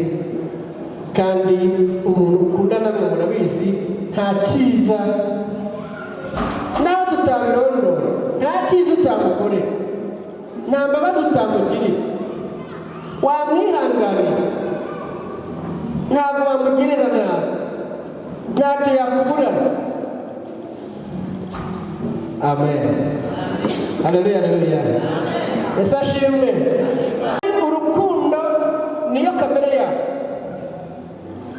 kandi umuntu ukunda namwe murabizi nta cyiza nawe tutabirondora, nta cyiza utamukorera, nta mbabazi utamugirira, wamwihanganira ntabwo wamugirira nabi, ntacyo yakuburana. Amen. Haleluya, haleluya. Yesu ashimwe. Urukundo niyo kamere yawe,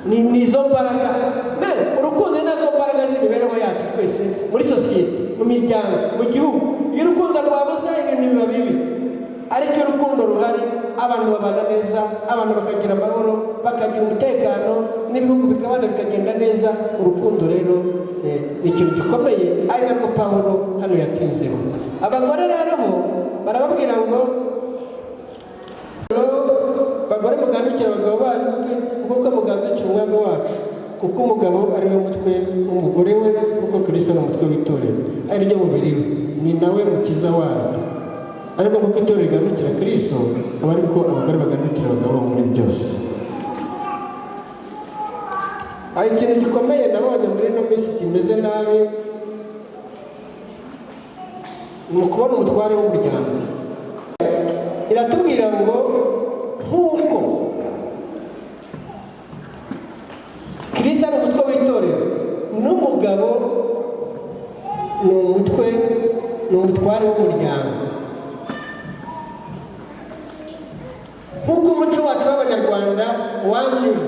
ni izo mbaraga. Urukundo ni nazo mbaraga z'imibereho yacu twese, muri sosiyete, mu miryango, mu gihugu. Iyo urukundo rwabuze ibintu biba bibi, ariko iyo urukundo ruhari abantu babana neza, abantu bakagira amahoro, bakagira umutekano, n'ibihugu bikabana bikagenda neza. Urukundo rero ni ikintu gikomeye, ari nabwo Pawulo hano yatinzeho. Abagore rero bo barababwira ngo bagore mugandukira abagabo banyu nk'uko mugandukira umwami wacu, kuko umugabo ari we mutwe w'umugore we, kuko Kristo ni umutwe w'itorero, ari ryo mubiri we, ni nawe mukiza waryo. Ariko kuko itorero rigandukira Kristo, aba ariko abagore bagandukira abagabo muri byose. Hari ikintu gikomeye nabonye muri ino minsi kimeze nabi, ni ukubona umutware w'umuryango. Iratubwira ngo nk'uko Kristo ari umutwe w'itorero, n'umugabo ni umutware w'umuryango. Nk'uko umuco wacu w'Abanyarwanda wanyura,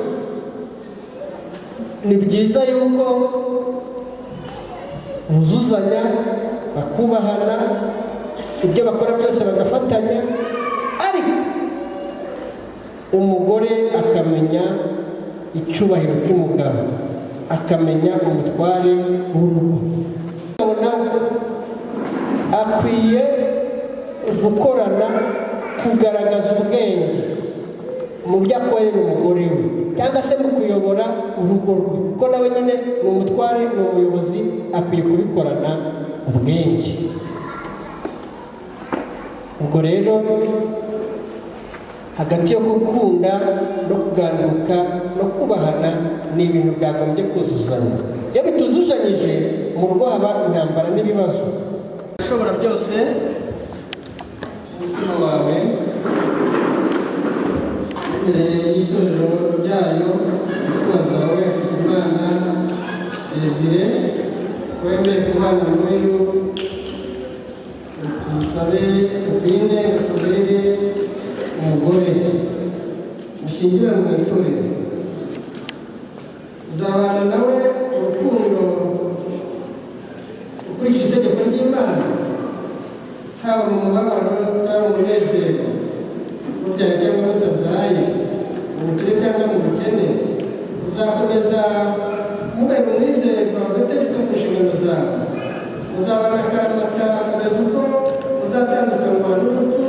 ni byiza yuko buzuzanya, bakubahana, ibyo bakora byose bagafatanya, ariko umugore akamenya icyubahiro cy'umugabo, akamenya umutware w'urugo. Akwiye gukorana, kugaragaza ubwenge mu byo akorera umugore we, cyangwa se mu kuyobora urugo rwe, kuko nawe nyine ni umutware, ni umuyobozi, akwiye kubikorana ubwenge. Ubwo rero hagati yo gukunda no kuganduka no kubahana ni ibintu byagombye kuzuzanya. Iyo bituzuzanyije mu rugo haba intambara n'ibibazo. Ushobora byose umutima wawe imbere y'itorero ryayo, umukozi wawe Hakizimana Desire, wemeye kubana n'uyu, tusabe ubwine akubere umugore, mushyingirane mu itorero. Uzabana nawe urukundo ukurikije itegeko ry'Imana, haba mu mubabaro cyangwa mu munezero, mubyaye cyangwa mutabyaye, mu bukire cyangwa mu bukene. Uzakomeza mubera umwizerwa udategeka ku nshingano zawe. Muzabana akaramata kugeza ubwo muzatandukanywa n'urupfu,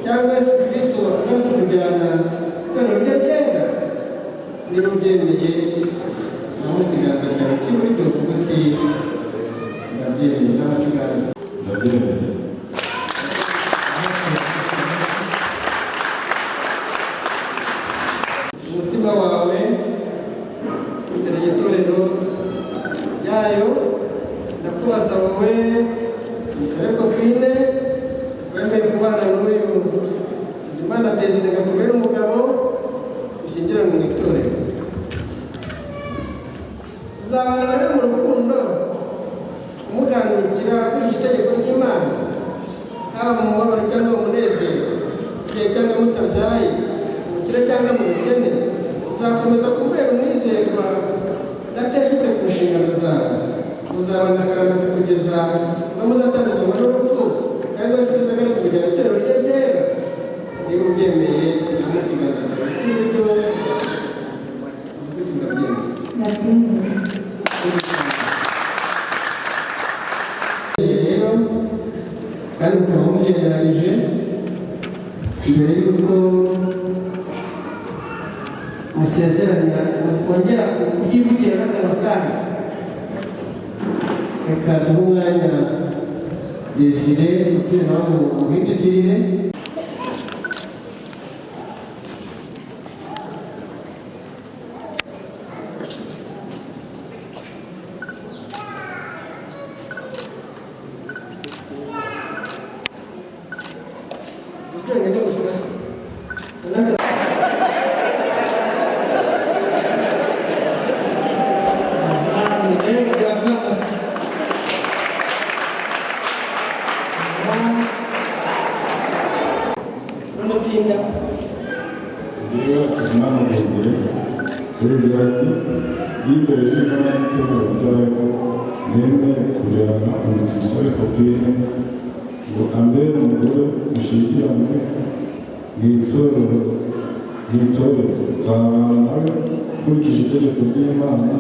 cyangwa se Kristo agamije kujyana itorero rye ryenda. Niba ubyemeye, naho ikiganza cyawe cy'iburyo uvuga uti ndabyemeye. Naho ikiganza ndabyemeye. Umutima wawe imbere y'itorero ryayo, ndakubaza wowe Musareko Kwine, wemeye kubana n'uyu Hakizimana Desire akubera umugabo, ushyingirane mu itorero. Uzabana nawe mu rukundo, umugandukira ukurikije itegeko ry'Imana, haba mu mubabaro cyangwa mu munezero, igihe cyangwa mutabyaye, mu bukire cyangwa mu bukene. Uzakomeza kubera umwizerwa udateshutse ku nshingano zawe. Uzabana akaramata kugeza no muzatandukanywa n'urupfu, kandi wese uzagarutse kujyana itorero rye ryera. Niba ubyemeye, naho ikiganza cyawe cy'iburyo uvuga uti ndabyemeye. Rero kandi ukaba umubyegeranyije mbere y'uko musezeranya, wongera kubyivugira n'akanwa kanyu. Reka duhe umwanya Desire kugira nawe umuhitikirire. sezeranye y'imbere y'Imana itegura byayo nemeye kujyana umusore kopine ngo ambere umugore ushyingiranywe n'itorero nzabana nawe nkurikije itegeko ry'Imana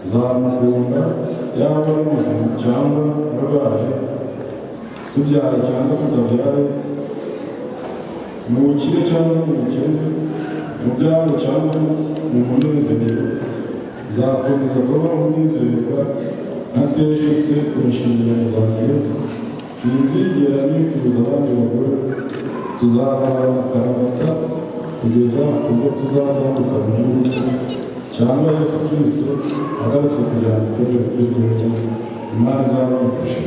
nzamukunda yaba ari muzima cyangwa arwaye tubyara cyangwa tutabyare mu bukire cyangwa mu bukene mu byago cyangwa mu munezero nzakomeza kuba umwizerwa ntateshutse ku nshingano zanjye sinzigera nifuza abandi bagore tuzahorana akaramata kugeza ubwo tuzatandukana n'urupfu cyangwa Yesu Kristo agarutse kugira ngo itorero ry'Igihugu Imana izabamufasha.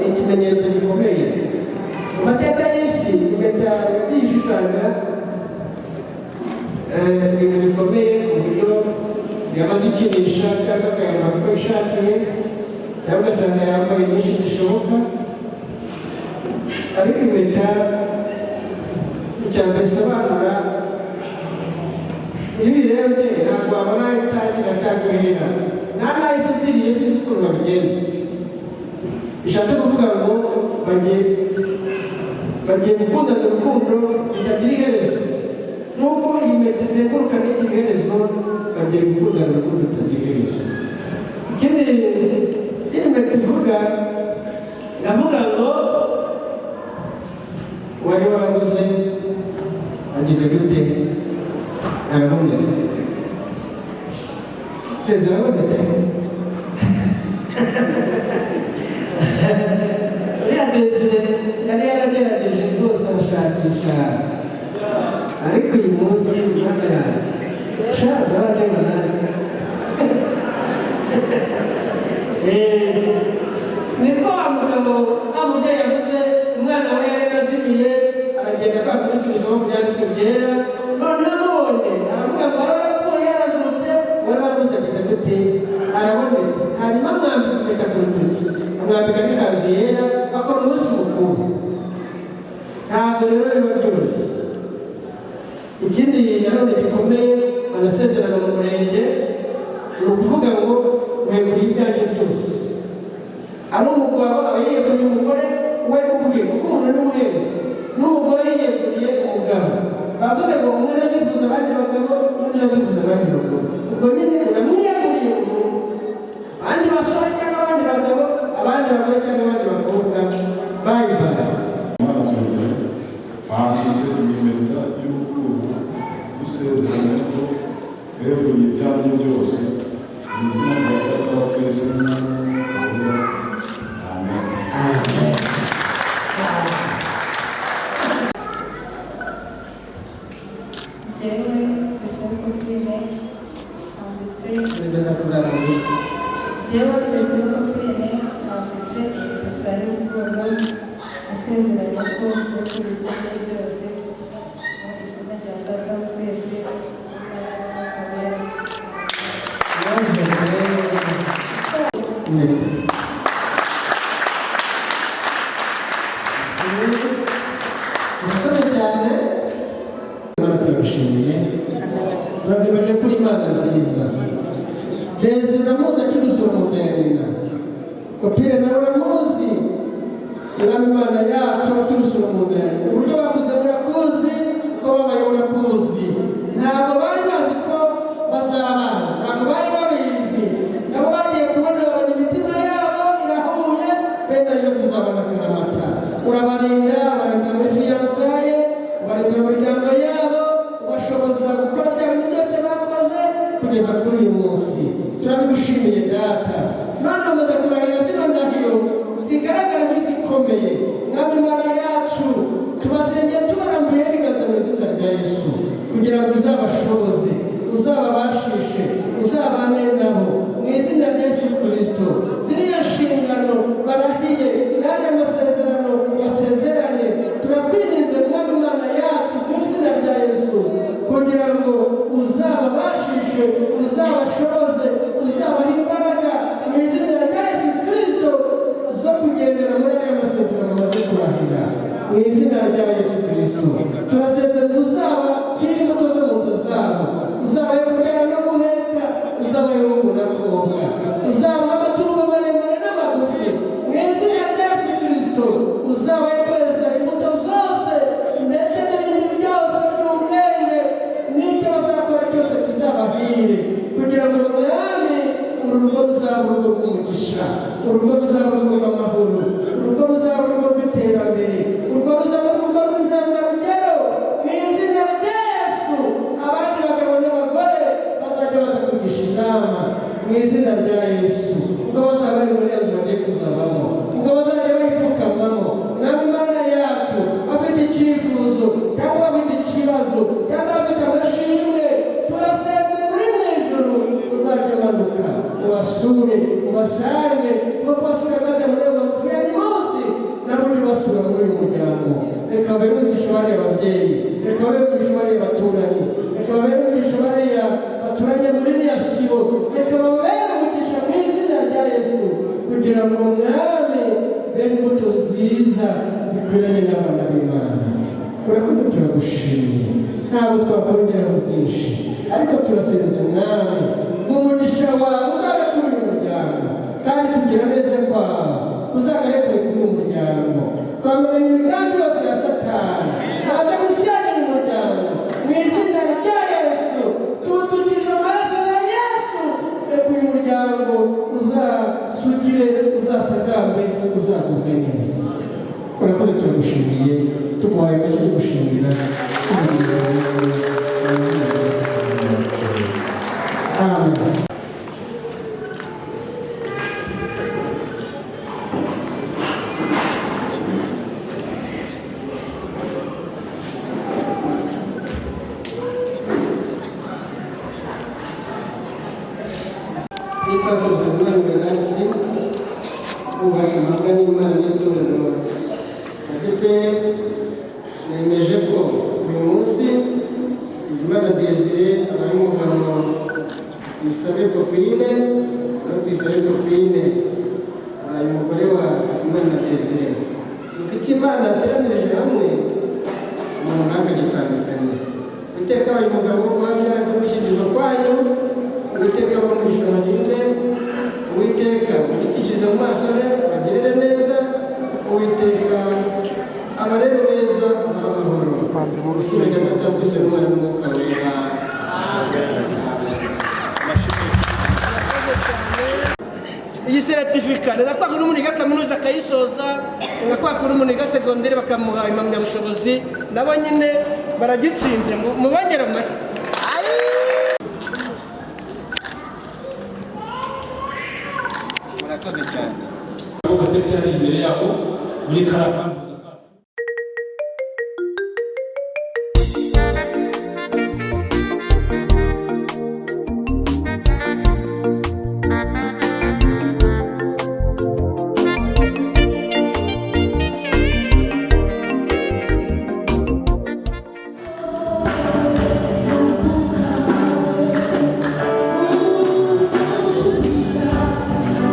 Ikimenyetso gikomeye mu mateka y'isi impeta yishushanya ibintu bikomeye ku buryo yamaze ikinisha cyangwa akayambara uko yishakiye cyangwa ugasanga yambaye nyinshi zishoboka ariko impeta icyambere isobanura iyo uyirebye ntabwo wabona aho itangira cyangwa ihera nta n'aho isutiriye sinzi ukuntu babigenza bishatse kuvuga ngo bagiye gukundana urukundo rutagira iherezo nubwo iyi mpeta izenguruka n'igira iherezo bagiye gukundana urukundo rutagira iherezo ikindi mpeta ivuga iravuga ngo wari warabuze agize gute arabonetse zirabonetse uriya Desire yari yaragerageje rwose arashakisha ariko uyu munsi umwana yanjye shaka abajema nanjye niko wa mugabo wa mubyeyi yavuze umwana we yari yazimiye aragenda akakurikiza isomo mu byanditswe byera noneho none aravuga ngo wari warapfuye yarazutse wari warabuze agize gute arabonetse hanyuma amwambika impeta ku rutoki amwambika n'ikanzu yera bakora umunsi mukuru ntabwo rero biba byoroshye ikindi nanone gikomeye banasezerana mu murenge ni ukuvuga ngo weguriye ibyanjye byose ari umugabo aba yiyeguriye umugore we ubwe kuko umuntu ni umuhenzi n'umugore yiyeguriye umugabo bavuze ngo umwe arazifuza abandi bagabo undi arazifuza abandi bagabo ubwo nyine uramwiyeguriye umuntu abandi basore cyangwa abandi bagabo abandi bagore cyangwa abandi bakobwa bayibara handitse impeta y'urukundo dusezeranya ko weguriye ibyanjye byose mu izina rya Data wa twese n'Umwana amen. Jewe Teseruko Prime handitse Jewe Teseruko Prime handitse impeta y'urukundo asezeranya ko weguriye ibyanjye byose mu izina rya Data wa twese murakoze cyane turabishimiye turabibaje kuri Imana nziza Dezi uramuzi akidusura mu Nyina Kopire nawe uramuzi Mwami Imana yacu akidusura mu Nyina uburyo bakuze murakuzi ko babaye murakuzi ntabwo bari bazi ko bazabana ntabwo bari babizi nabo bagiye kubona babona imitima yabo irahuye benda yo kuzabana Karamata urabarinda ubarinda muri fiyansaye ubarinda mu miryango yabo ubashoboza gukora bya bintu byose bakoze kugeza kuri uyu munsi turabigushimiye data none bamaze kurahira zino ndahiro zigaragara nk'izikomeye Mwami Imana yacu tubasengeye tubarambuye ibiganza mu izina rya Yesu kugira ngo uzabashoboze uzababashishe uzabane nabo mu izina rya Yesu Kristo ziriya nshingano barahiye n'ariya masezerano basezeranye turakwinginze Mwami Imana yacu mu izina rya Yesu kugira ngo uzababashishe uzabashoboze uzabaha imbaraga mu izina rya Yesu Kristo zo kugendera muri ariya masezerano bamaze kurahira mu izina rya Yesu Kristo turasezerana uzaba nk'imbuto zo mu nda zabo uzaba yo kubyara no guheka uzaba y'uruhu na twonga uzaba amatungo maremare n'amagufi mu izina rya Yesu Kristo uzaba yo kweza imbuto zose ndetse n'ibindi byose by'ubwenge n'icyo bazakora cyose kizabahire kugira ngo Mwami urugo ruzaba urugo rw'umugisha urugo ruzaba urugo rw'amahoro urugo ruzaba urugo rw'iterambere urugo ruzaba urugo rw'intangarugero mu izina rya Yesu abandi bagabo n'abagore bazajya baza kugisha inama mu izina rya Yesu ubwo bazaba bari muri iyo nzu bagiye kuzabamo ubwo bazajya bayipfukamamo Mwami Imana yacu bafite icyifuzo cyangwa bafite ikibazo cyangwa bafite amashimwe turasenze muri mu ijuru uzajya manuka ubasure ubasange no kubasura kandi muri uwo mupfuye ni munsi nabo ntibasura muri uyu muryango reka babe umugisha bariya ababyeyi reka babe umugisha bariya abaturanyi reka babe umugisha bariya baturanye muri iriya sibo reka babe umugisha mu izina rya Yesu kugira ngo Mwami bene imbuto nziza zikwiranye n'abana b'Imana urakoze turagushimiye ntabwo twakongera mu byinshi ariko turasenze Mwami umugisha wawe uzabe kuri uyu muryango kandi kugira neza kwawe kuzagarekure kuri uyu muryango twamaganye imigambi yose ya Satani aza gushyira uyu muryango mu izina rya Yesu tutugirira amaraso ya Yesu reka uyu muryango uzasugire uzasagambe uzagubwe neza urakoze turagushimiye tuguhaye amajwi tugushimira Amen. Ikaze uzamani nasi ubashimanga n'Imana n'itorero afite nemeje ko uyu munsi Bizimana Desire abaye umugabo Tuyisabe Kopine no Tuyisabe Kopine abaye umugore wa Bizimana Desire nuko icyo Imana yateranirije hamwe umuntu ntabwo gitandukanye Uwiteka abaye umugabo guhamya no gushyingirwa kwanyu Uwiteka bamugisha barinde Uwiteka murikishije mu maso he bagirire neza Uwiteka abarebe neza amahoro usubire gatatu twese n'umwana n'umwuka wera iyi seritifika rero kwakura umuntu yiga kaminuza akayisoza nga kwakura umuntu yiga segonderi bakamuha impamyabushobozi nabo nyine baragitsinze mubongere amashyi murakoze cyane ari imbere yabo muri Karakamba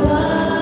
Wow.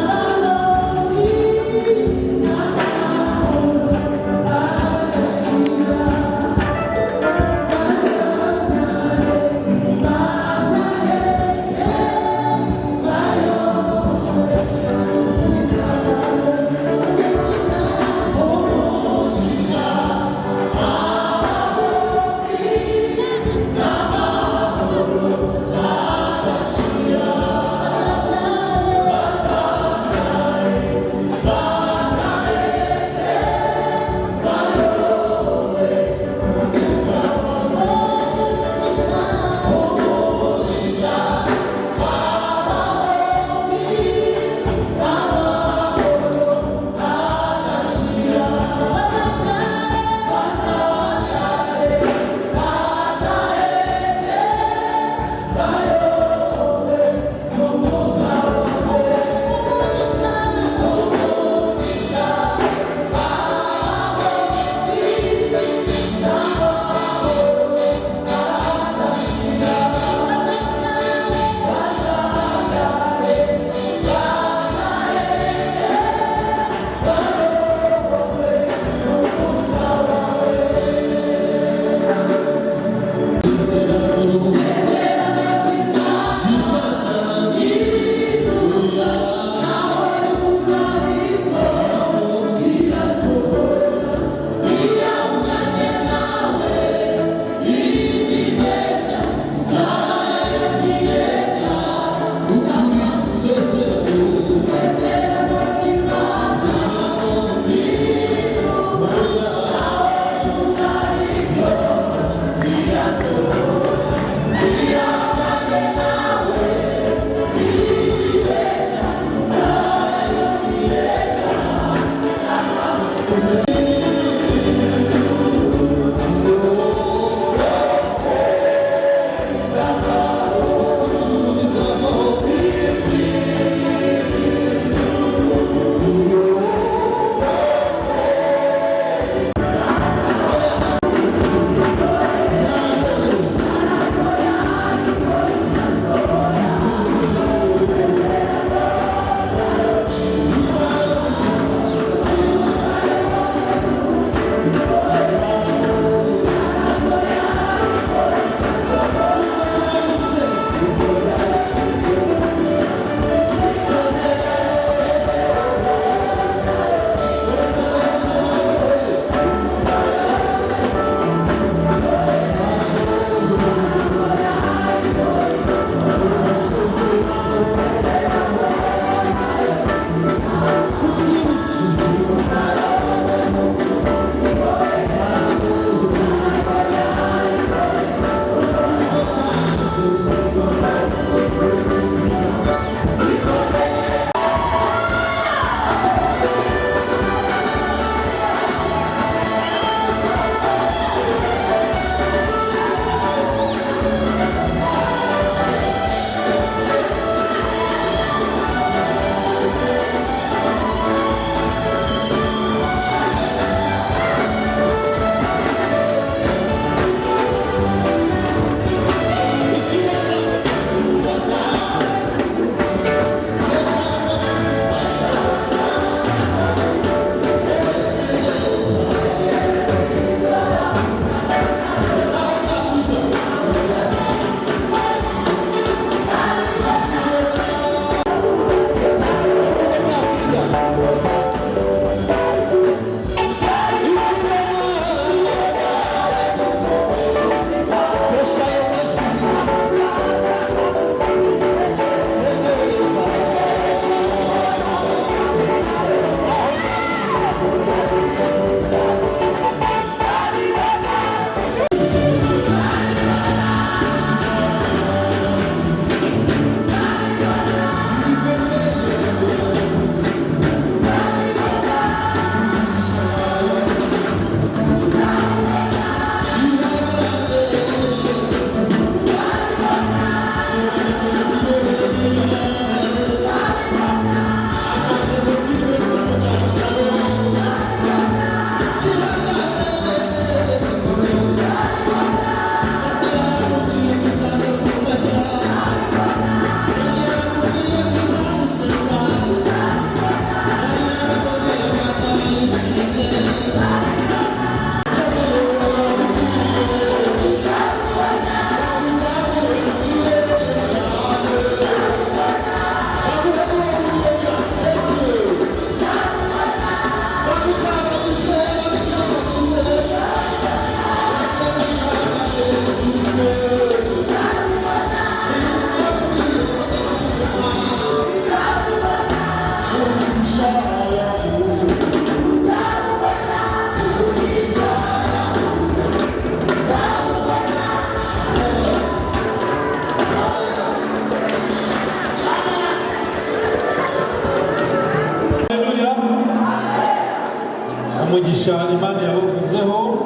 umugisha Imana yabavuzeho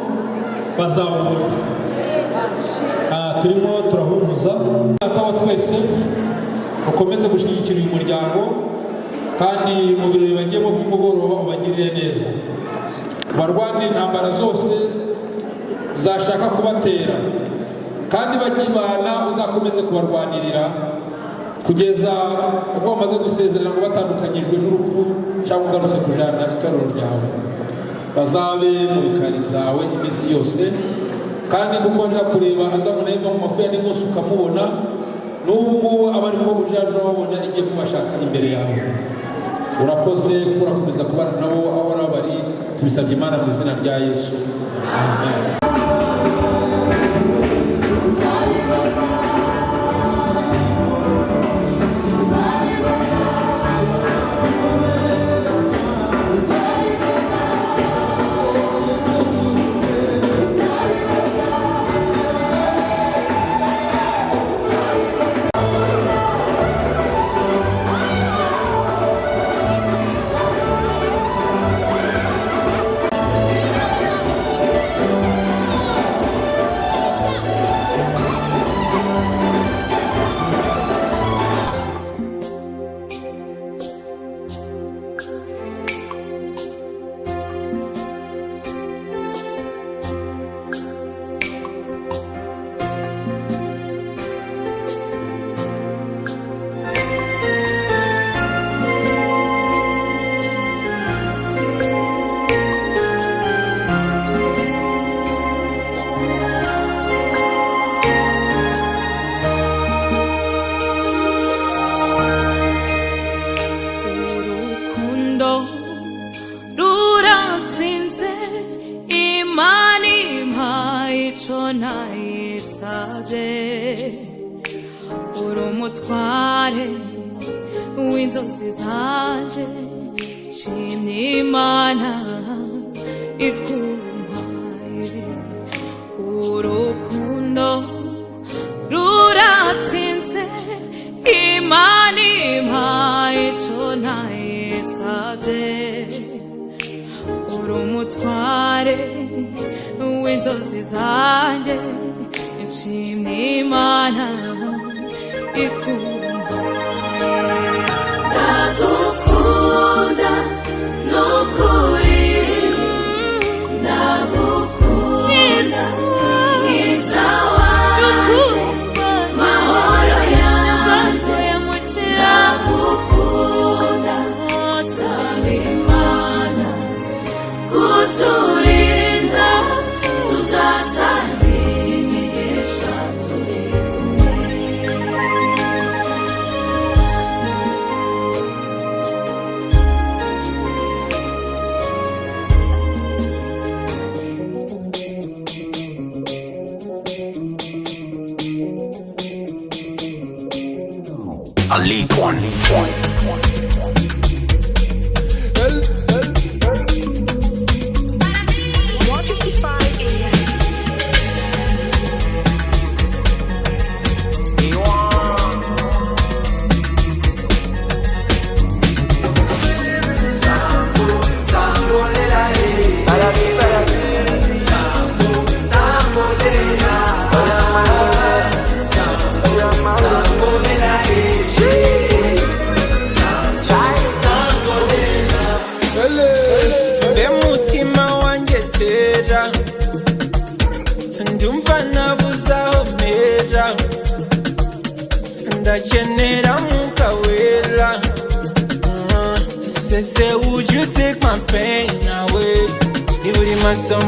bazawubona. Turimo turahumuza akaba twese ukomeze gushyigikira uyu muryango kandi mu birori bagiyemo by'umugoroba ubagirire neza. Barwanira intambara zose zashaka kubatera kandi bakibana uzakomeze kubarwanirira kugeza ubwo bamaze gusezerana ngo batandukanyijwe n'urupfu cyangwa ugarutse kujana itorero ryawe. Bazabe mu bikari byawe iminsi yose kandi kuko nja kureba Adamu na Eva mu mafu ya Nimose ukamubona n'ubu ngubu aba ariko ujaje babona igiye kubashaka imbere yawe. Urakoze kurakomeza kubana nabo aho bari, tubisabye Imana mu izina rya Yesu, amen. Urumutware w'inzozi zanje shimye Imana ikumpaye. Urukundo ruratsinze Imana impaye ico nayisabye. Urumutware w'inzozi zanje shimye Imana ndagukunda nukuri ndagukunda mwiza wanjye mahoro yanjye ndagukunda nsaba Imana kuturinda tuzasangira imigisha turi Elite one. 155 AM. Would you take my pain away? Ni buri maso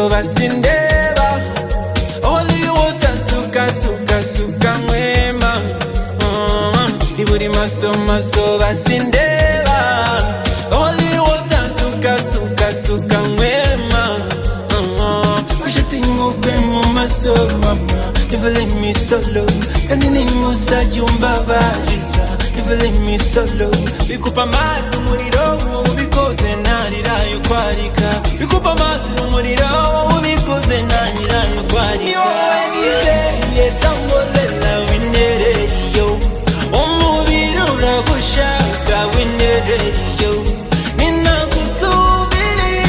basindeba. Only water suka suka suka mwema. Ni buri maso basindeba. Only water suka suka suka mwema. Kusha singu kwemu maso mama. Never leave me solo. Kanini musa jumba bajita. Never leave me solo. Bikupa mazi n'umuriro ubikoze narirayo kwarika. Bikupa mazi n'umuriro ubikoze narirayo kwarika. Ni wowe nizeye sambolela winereriyo. Umubiri uragushaka winereriyo. Ninakusubiri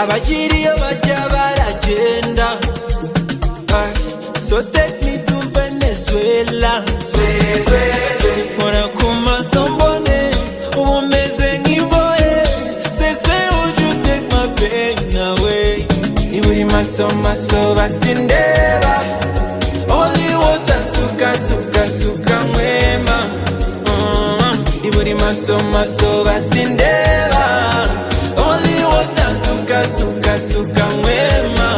abagiriyo bajya baragenda. So take me to Venezuela. Kora kumasombone ubumeze nk'imbohe. Say would you take my pain away? Iburi maso basindeba. Only water suka suka suka mwema. Iburi maso basindeba. Only water suka suka suka mwema.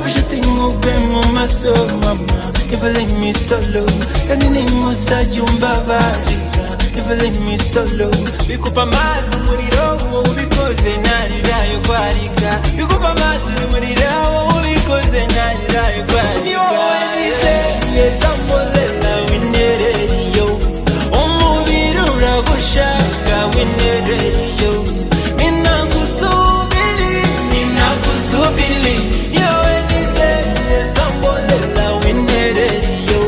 Push us in mu maso mama. Never leave me solo. Kanini musa jumba barika. Never leave me solo. Bikupa mazi n'umuriro ubikoze narirayo kwarika. Bikupa mazi n'umuriro ubikoze narirayo kwarika. Ni wowe nizeye sambolela winereriyo. Umubiri uragushaka winereriyo. Ninakusubiri. Yowe nizeye sambolela winereriyo.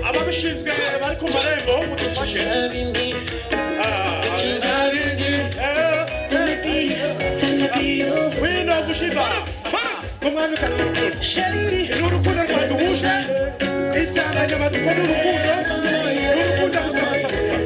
Ababishinzwe bari ku marembo mudufashe. Wino gushiba kumwami karurukundo n'urukundo rwaduhuje insanganyamatsiko n'urukundo gusa.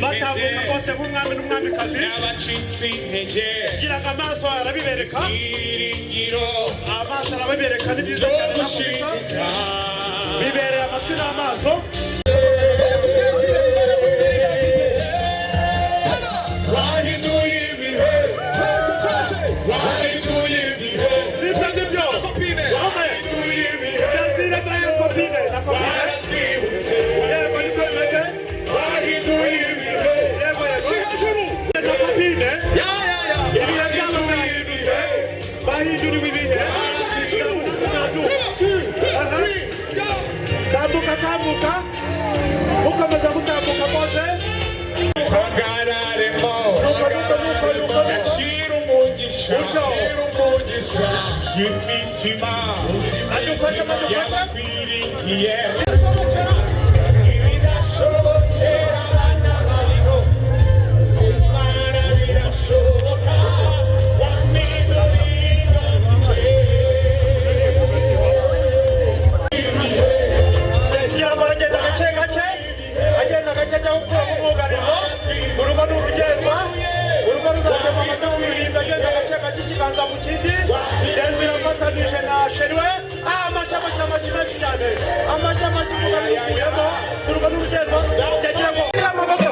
Batavuka bose nk'umwami n'umwamikazi n'abacitsi intege. Gira amaso arabibereka. Amaso arabibereka ni byiza cyane. Bibereye amatwi n'amaso. Wahinduye ibihe. Wahinduye ibihe. Nibyo. Wahinduye ibihe. Yazira nayo kopine. Waratwibutse. Yego nibyo. Wahinduye ibihe. Yego yashijuru. Kopine. Ibihe byamuye ibihe. Bahinduriwe ibihe. Tambuka. Ukomeza gutambuka kose. Hagararemo. Acira umugisha. Imitima. Adufasha. Yabakwiringiye. Ibidashobokera abana bariho. Imana birashoboka. Agenda gake ajya gukora umwugariro. Urugo ni urugendwa. Urugo ruzatema amata w'ibirinda agenda gake ikiganza mu kindi. Yesu yafatanije na sheriwe. Amashyi menshi cyane. Amashyi umugabo ukuyemo. Urugo ni urugendwa. Yagira ngo amaboko.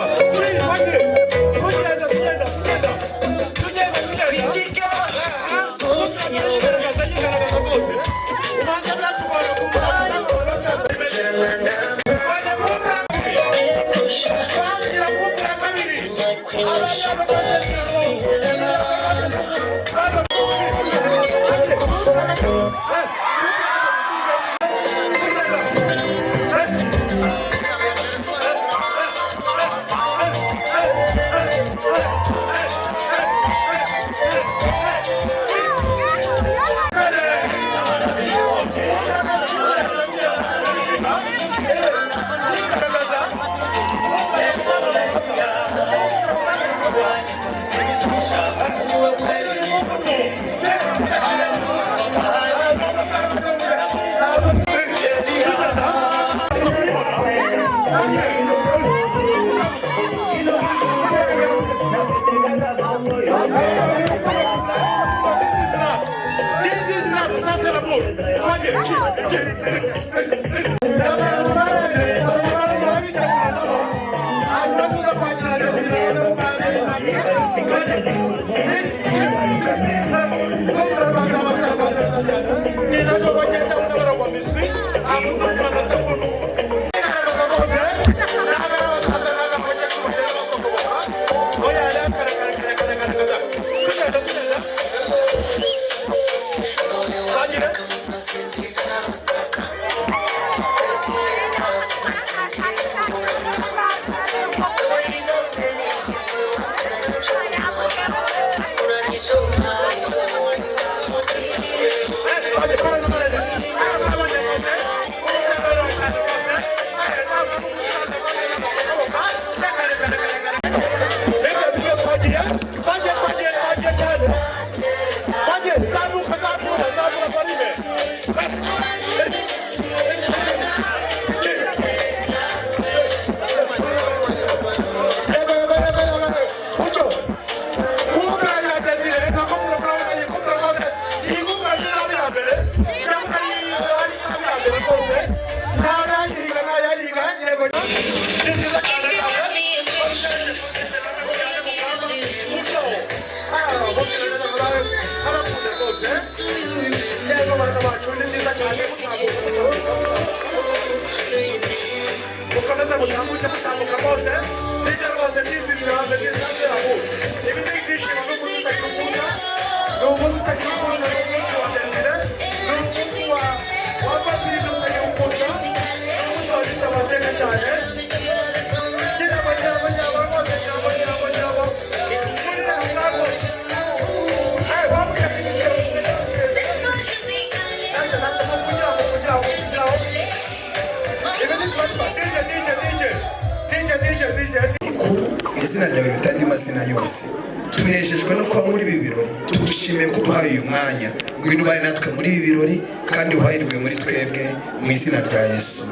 izina ryawe ritandi mazina yose. Tunejejwe no kuba muri ibi birori, tugushimiye ko duhaye uyu mwanya, ngwino ubane natwe muri ibi birori kandi uhahirwe muri twebwe mu izina rya Yesu.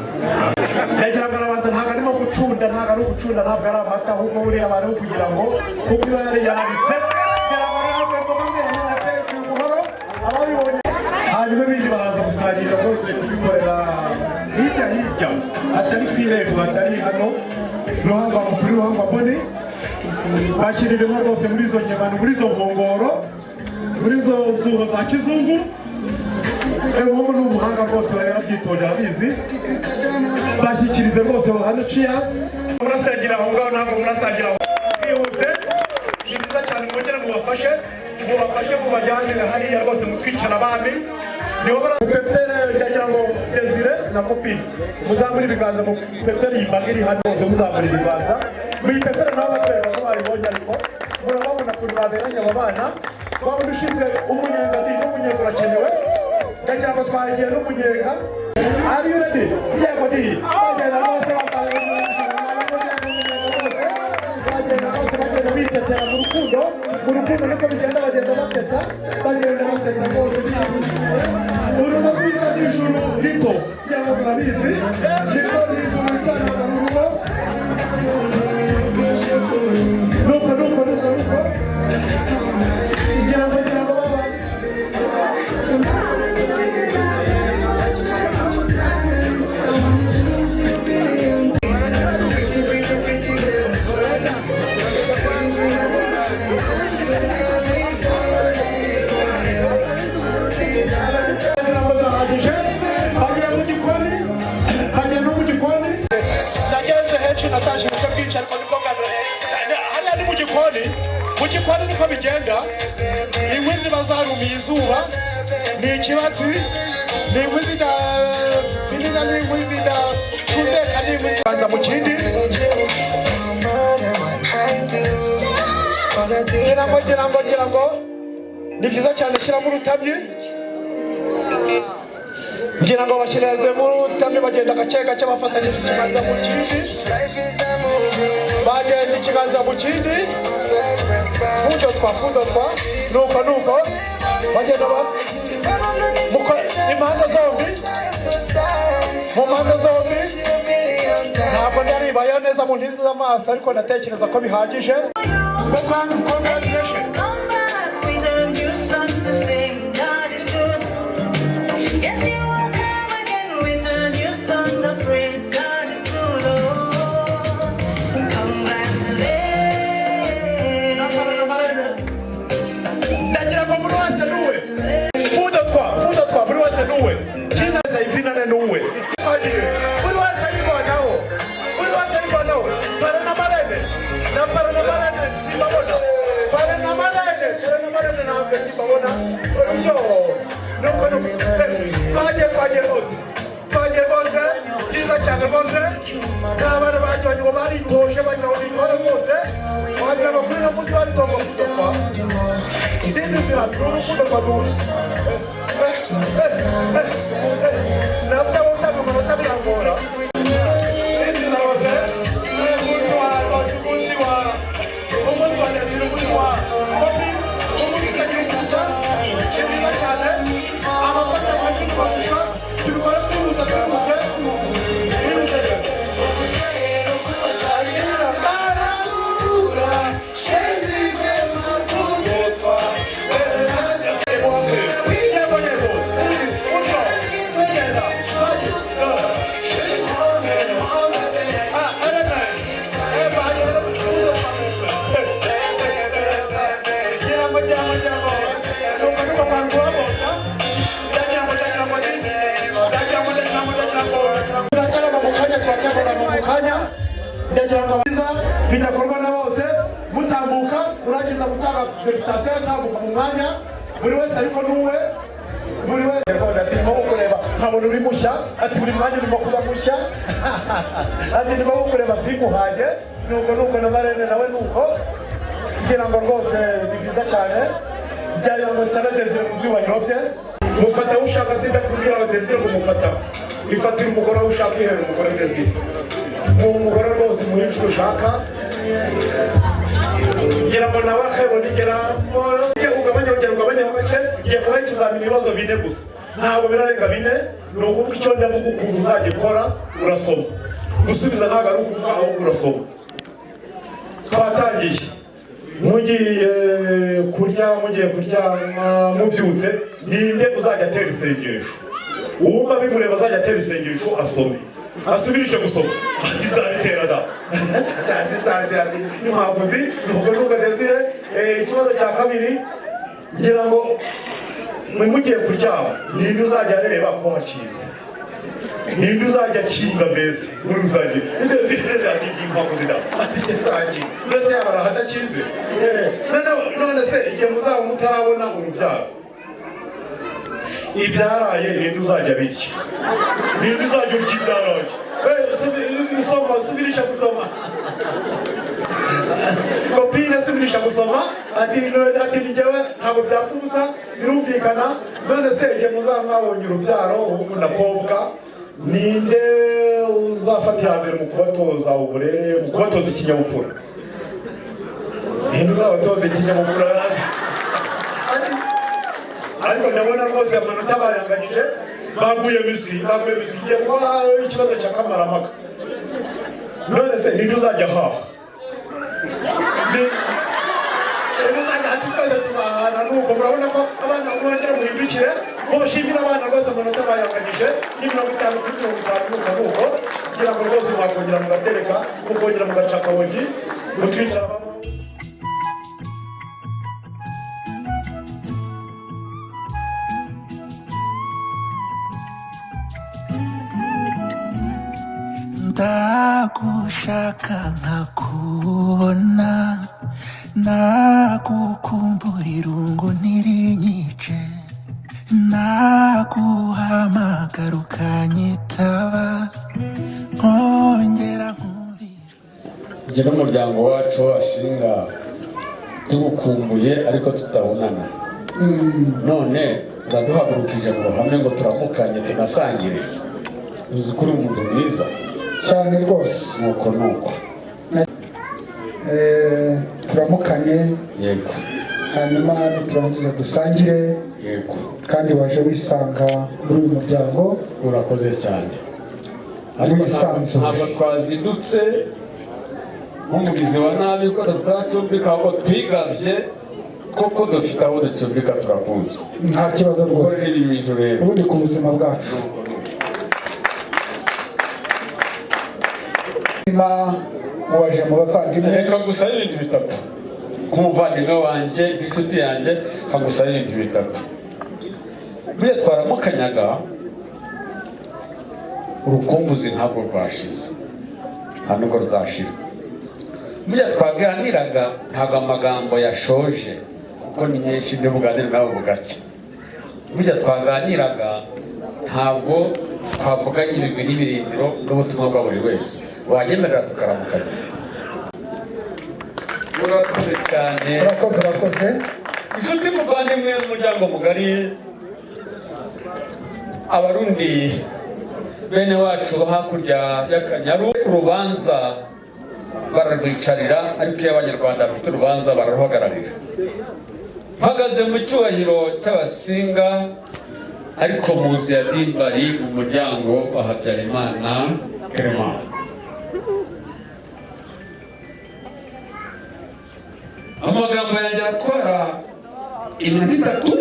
Ndagira ngo abantu ntabwo arimo gucunda, ntabwo ari ugucunda, ntabwo ari amata, ahubwo buriya abantu kugira ngo kuko iba yariyanditse hanyuma ibindi baraza gusangira rwose kubikorera hirya atari ku irembo, atari hano kuri ruhangwa mbone bashyiriremo rwose muri izo nyemano, muri izo nkongoro, muri izo nzuho za kizungu. Ubu ni umuhanga rwose yarabyitoje arabizi. Bashyikirize rwose hano cheers. Murasangira aho ngaho, ntabwo murasangira aho bihuse. Ni byiza cyane mwongere mubafashe mubajyane hariya rwose mutwicara abami. Niho barapepere yagira ngo Desire na Kofi muzamura ibiganza mu pepere y'imbaga iri hano rwose, muzamura ibiganza muri pepere nabo batwereka ko baribonye, ariko murababona kuri baberanye aba bana babona ushinzwe umunyenga n'umunyenga urakenewe. Ndagira ngo twagiye n'umunyenga. Are you ready? Yego di bagenda bose bagenda bitetera mu rukundo niko bigenda, bagenda bateta rwose. Urugo rwiza n'ijuru rito kugira ngo murabizi niko ijuru ritanga urugo nuko kugira ngo mugikoni niko bigenda. Inkwi ziba zarumiye izuba, ni ikibatsi, ni inkwi zidafinina, ni inkwi zidacundeka, ni inkwi zibanza mu kindi. Ngira ngo ni byiza cyane shyiramo urutabyi. Ngira ngo bashyireze mu rutamyi, bagenda gake gake bafatanyije ikiganza mu kindi, bagenda ikiganza mu kindi fundotwa nuko bagenda impande zombi, mu mpande zombi. Ntabwo ndaribayeho neza mu ntizi z'amaso, ariko ndatekereza ko bihagije. Congratulations. Yes, you are. neza yo nuko twagiye bose byiza cyane bose n'abana bajyanye ngo baritoje bajya intore bose wagira ngo kuri uno munsi baritonga kudapfa izi zirasura urukundo rwa muntu nabwo abo utanga amanota birangora bidakorwa na bose mutambuka uragiza gutanga felicitation atambuka mu mwanya buri wese ariko nuwe buri wese yakoze ati ndimo kureba nkabona uri mushya ati buri mwanya urimo kuba mushya ati ndimo kureba sikuhaje nuko na Marene nawe nuko kugira ngo rwose ni byiza cyane byayongotse Desire mu byubahiro bye mufata ushaka sindakubwira aba Desire kumufata ifatira umugore ushaka ihera umugore Desire umugore rwose mu yicu ushaka ngira ngo nawe akabona igeramo ugabanya make igiye kuba ikizamini ibibazo 4 gusa ntabwo birarenga 4 ni ukuvuga icyo ndavuga ukuntu uzagikora urasoma gusubiza ntabwo ari ukuvuga aho urasoma twatangiye mugiye kuryama mubyutse ninde uzajya atera isengesho uwumva bimureba azajya atera isengesho asome asubirishe gusoma nzabitera da nzabitera ntiwaguzi nuko Desire ikibazo cya kabiri ngira ngo mugiye kuryama ninde uzajya areba ko wakinze ninde uzajya kinga mbese muri uzajya Desire zagiye ntiwaguzi da ati mbese yabara hadakinze none se igihe muzaba mutarabona urubyaro ibyaraye ninde uzajya bityo ninde uzajya urya ibyaraye subirisha gusoma kopine subirisha gusoma ati njyewe ntabwo byapfuza birumvikana none se igihe muzaba mwabonye urubyaro umuhungu n'akobwa ninde uzafata iya mbere mu kubatoza uburere mu kubatoza ikinyabupfura ninde uzabatoza ikinyabupfura ariko ndabona rwose amanota bayanganyije baguye miswi igiye kuba ikibazo cya kamarampaka none se ninde uzajya haha uzajya hati twese tuzahana nuko murabona ko abana mwongera muhindukire mubashimira abana rwose amanota bayanganyije ni 50 kuri 50 nuko kugira ngo rwose mwakongera mugatereka mukongera mugacaka wogi mutwicara ndagushaka nkakubona nagukumbura irungu ntirinyice naguhamagara ukanyitaba nkongera njye n'umuryango wacu washinga tugukumbuye ariko tutabonana none uraduhagurukije mu ruhame ngo turamukanye tunasangire uzi ko uri umuntu mwiza cyane rwose nuko turamukanye yego hanyuma turangiza dusangire yego kandi waje wisanga muri uyu muryango urakoze cyane ariko ntabwo twazindutse nk'umugizi wa nabi ko tutacumbika ahubwo twigabye koko dufite aho ducumbika turakunze nta kibazo rwose ubundi ku buzima bwacu waje mu bavandimwe reka ngusaba ibintu bitatu nk'umuvandimwe wanjye n'inshuti yanjye nkagusaba ibintu bitatu buriya twaramukanyaga urukumbuzi ntabwo rwashize nta nubwo rwashira buriya twaganiraga ntabwo amagambo yashoje kuko ni nyinshi byo buganira nabo bugake burya twaganiraga ntabwo twavuganye ibigwi n'ibirindiro n'ubutumwa bwa buri wese wanyemerera tukaramukanya. Murakoze cyane. Urakoze. Inshuti muvandimwe y'umuryango mugari, abarundi bene wacu hakurya y'Akanyaru, urubanza bararwicarira ariko iyo abanyarwanda bafite urubanza bararuhagararira. Mpagaze mu cyubahiro cy'abasinga ariko mu nzu ya Dimbari mu muryango wa Habyarimana Clement. Amagambo yanjye atwara iminota 3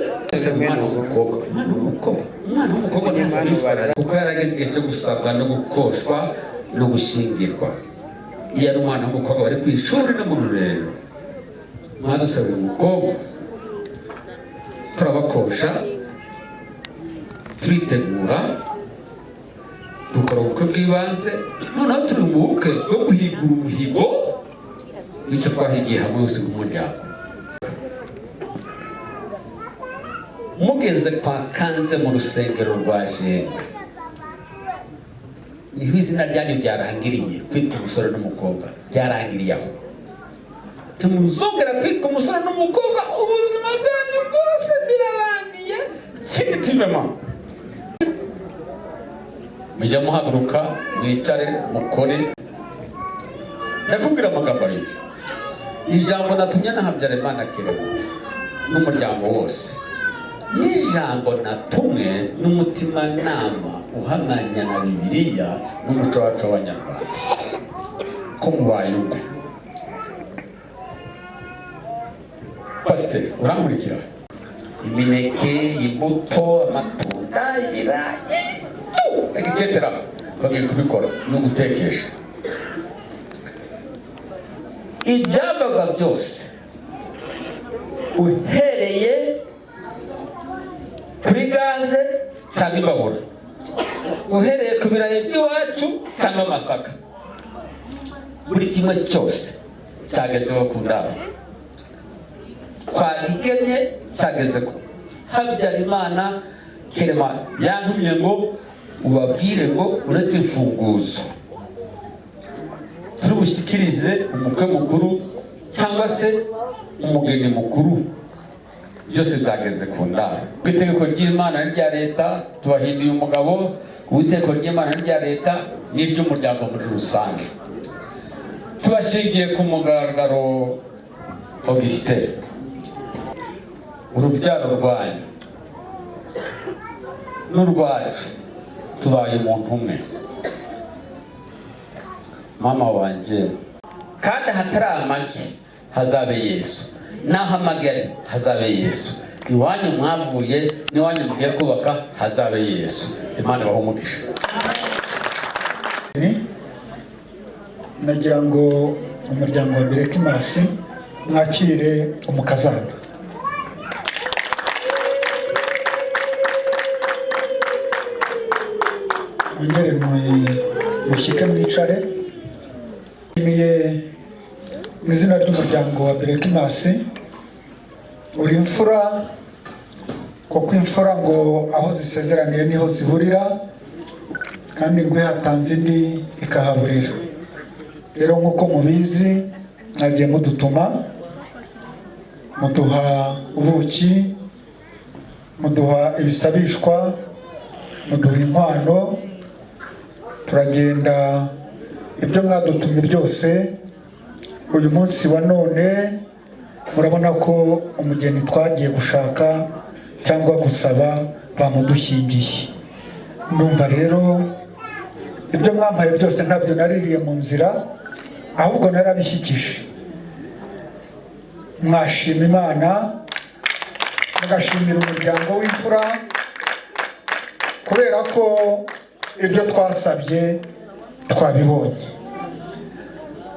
kuko yarageze igihe cyo gusabwa no gukoshwa no gushingirwa. Iyo ari umwana w'umukobwa bari ku ishuri no mu rurero mwadusabira umukobwa turabakosha turitegura dukora ubukwe bw'ibanze noneho turi mu bukwe bwo guhigura umuhigo nicyo twahigiye hamwe hose mu muryango. Mugeze kwa Kanze mu rusengero rwa Jenda niho izina ryanyu byarangiriye kwitwa umusore n'umukobwa byarangiriye aho. Tumuzongera kwitwa umusore n'umukobwa ubuzima bwanyu bwose birarangiye definitivement. Mujya muhaguruka mwicare mukore. Ndakubwira amagambo ariko ijambo natumye na Habyarimana Clement n'umuryango wose n'ijambo natumwe n'umutima nama uhamanya na Bibiliya n'umuco wacu w'Abanyarwanda ko mubaye umwe. Pasiteri uramurikira imineke, imbuto, amatunda, ibirayi etc. bagiye kubikora no gutekesha. Ibyabaga byose uhereye kuri gaze cyangwa imbabura, uhereye ku birayi by'iwacu cyangwa amasaka, buri kimwe cyose cyagezeho ku ndabo. Twagigennye cyageze ko Habyarimana Clement yantumye ngo ubabwire ngo uretse imfunguzo turi bushyikirize umukwe mukuru cyangwa se umugeni mukuru byose byageze ku ndaro. Ku itegeko ry'Imana n'irya leta tubahinduye umugabo, ku itegeko ry'Imana n'irya leta n'iry'umuryango muri rusange. Tubashingiye ku mugaragaro Augustin, urubyaro rwanyu n'urwacu tubaye umuntu umwe. Mama wanje kandi hatari amagi hazabe Yesu, naho amagari hazabe Yesu, iwanyu mwavuye n'iwanyu mugiye kubaka hazabe Yesu. Imana ibahe umugisha. Nagira ngo umuryango wa Berekimasi mwakire umukazana. Mwongere mushyike mwicare. Mu izina ry'umuryango wa Berekimasi, uri imfura kuko imfura ngo aho zisezeraniye niho zihurira kandi ngo hatanze indi ikahaburira. Rero nk'uko mubizi mwagiye mudutuma, muduha ubuki, muduha ibisabishwa, muduha inkwano, turagenda ibyo mwadutumye byose. Uyu munsi wa none murabona ko umugeni twagiye gushaka cyangwa gusaba bamudushyingiye. Ndumva rero ibyo mwampaye byose ntabyo naririye mu nzira, ahubwo narabishyikije. Mwashima Imana, mugashimira umuryango w'imfura kubera ko ibyo twasabye twabibonye.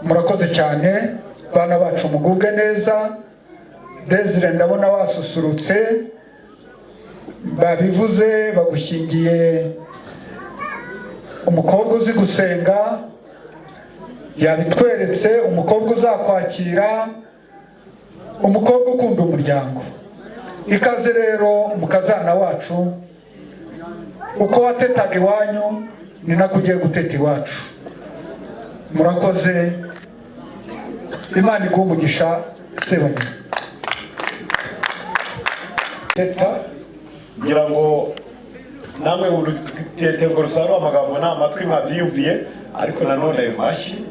Murakoze cyane bana bacu, mugubwe neza. Desire ndabona wasusurutse, babivuze bagushyingiye umukobwa uzi gusenga, yabitweretse umukobwa uzakwakira umukobwa ukunda umuryango. Ikaze rero mukazana wacu, uko watetaga iwanyu ni nako ugiye guteta iwacu. Murakoze, Imana iguhe umugisha Sebanyina. Teta ngira ngo namwe urutete ngo rusarura amagambo n'amatwi mwabyiyumviye, ariko nanone ayo mashyi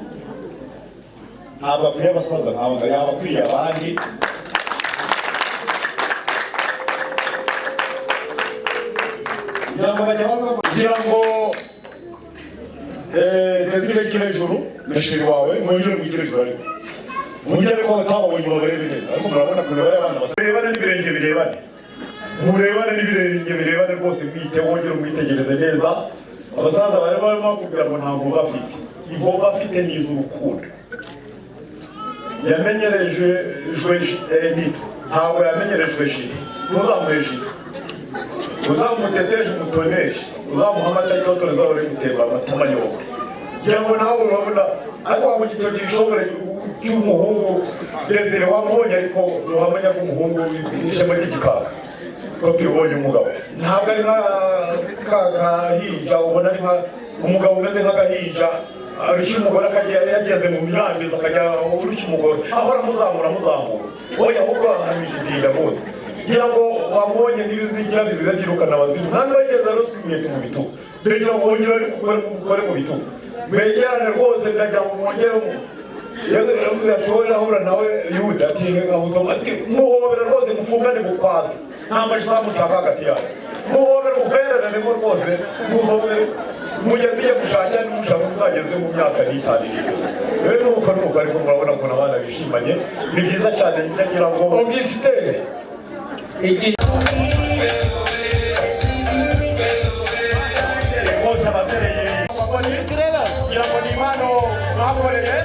ntabwo akwiye abasaza ntabwo yaba akwiye abandi. kugira ngo Desire gira hejuru mesheri wawe mwongere kugira hejuru, ariko mwongere ko batababonye babarebe neza, ariko murabona kureba abana barebana n'ibirenge birebane, murebane n'ibirenge birebane rwose, mwite wongere mwitegereze neza. Abasaza bari barimo kugira ngo ntabwo bafite ibo bafite n'iz'urukundo, yamenyerejwe nito ntabwo yamenyerejwe shito. Ntuzamuhe shito, uzamuteteje umutoneshe, uzamuha amata y'itoto zawe gutemba amatama yoga, kugira ngo nawe urabona. Ariko wa mukicyo gishobora cy'umuhungu Desire wamubonye, ariko ntuhamenya ko umuhungu ishema ry'igikaka kopi ubonye umugabo ntabwo ari nk'agahinja, ubona ari umugabo umeze nk'agahinja arushya umugore akajya yageze mu myambizi akajya urushya umugore ahora muzamura oya ahubwo ahamijidira rwose, kugira ngo wamubonye n'ibizigira bizize byirukana abazimu. ntabwo yigeze arusumiye mu bitugu, kugira ngo wongere ari gukore mu bitugu, mwegerane rwose ndagira ngo mwongeremo. Yavuze ati wowe ahura nawe Yuda ati ngahuzoma ati muhobera rwose mufungane gukwaza nta majipa mutaka hagati yawe, muhobera muhererane rwose, muhobere mugeze iyo mushakira n'umushaka muzageze mu myaka n'itanu iri. Rero nuko ariko murabona ko abana bishimanye, ni byiza cyane. Ndagira ngo ubwisitere bose abatereye kugira ngo ni impano mwakoreye,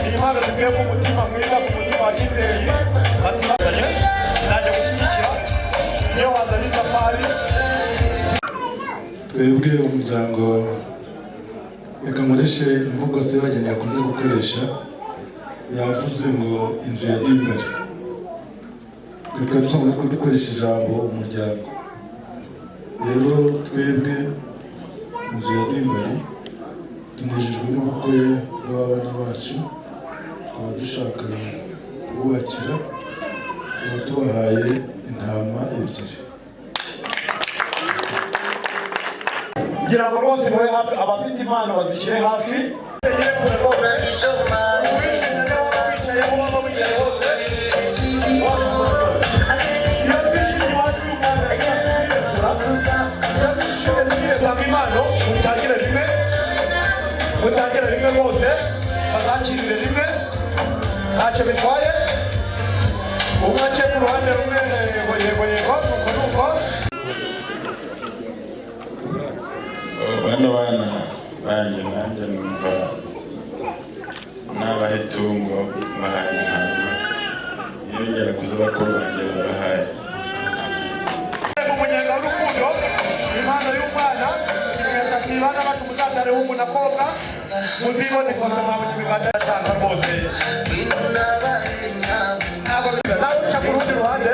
ni impano zivuye ku mutima mwiza, ku mutima wa kibyeyi batandukanye. Naje gushyigikira niyo wazanye itafari. Twebwe umuryango, reka nkoreshe imvugo Sebageni yakunze gukoresha, yavuze ngo inzu ya Dimbari. Twari dusanzwe ko dukoresha ijambo umuryango. Rero twebwe inzu ya Dimbari tunejejwe n'ubukwe bw'abana bacu, tukaba dushaka kububakira, tukaba tubahaye intama ebyiri. Kugira ngo rwose mube hafi, abafite impano bazishyire hafi. Mutangire rimwe rwose, bazakirire rimwe ntacyo bitwaye. Umwe aciye ku ruhande rumwe yego nuko bano bana banjye nanjye numva nabaha itungo bahaye intama, yongera kuza bakuru banjye babahaye umunyenga w'urukundo, impano y'umwana ibana bacu muzabyare w'umunakobwa, muzibone ifoto mpamvu imibanda yashaka rwose. Nawe uca ku rundi ruhande,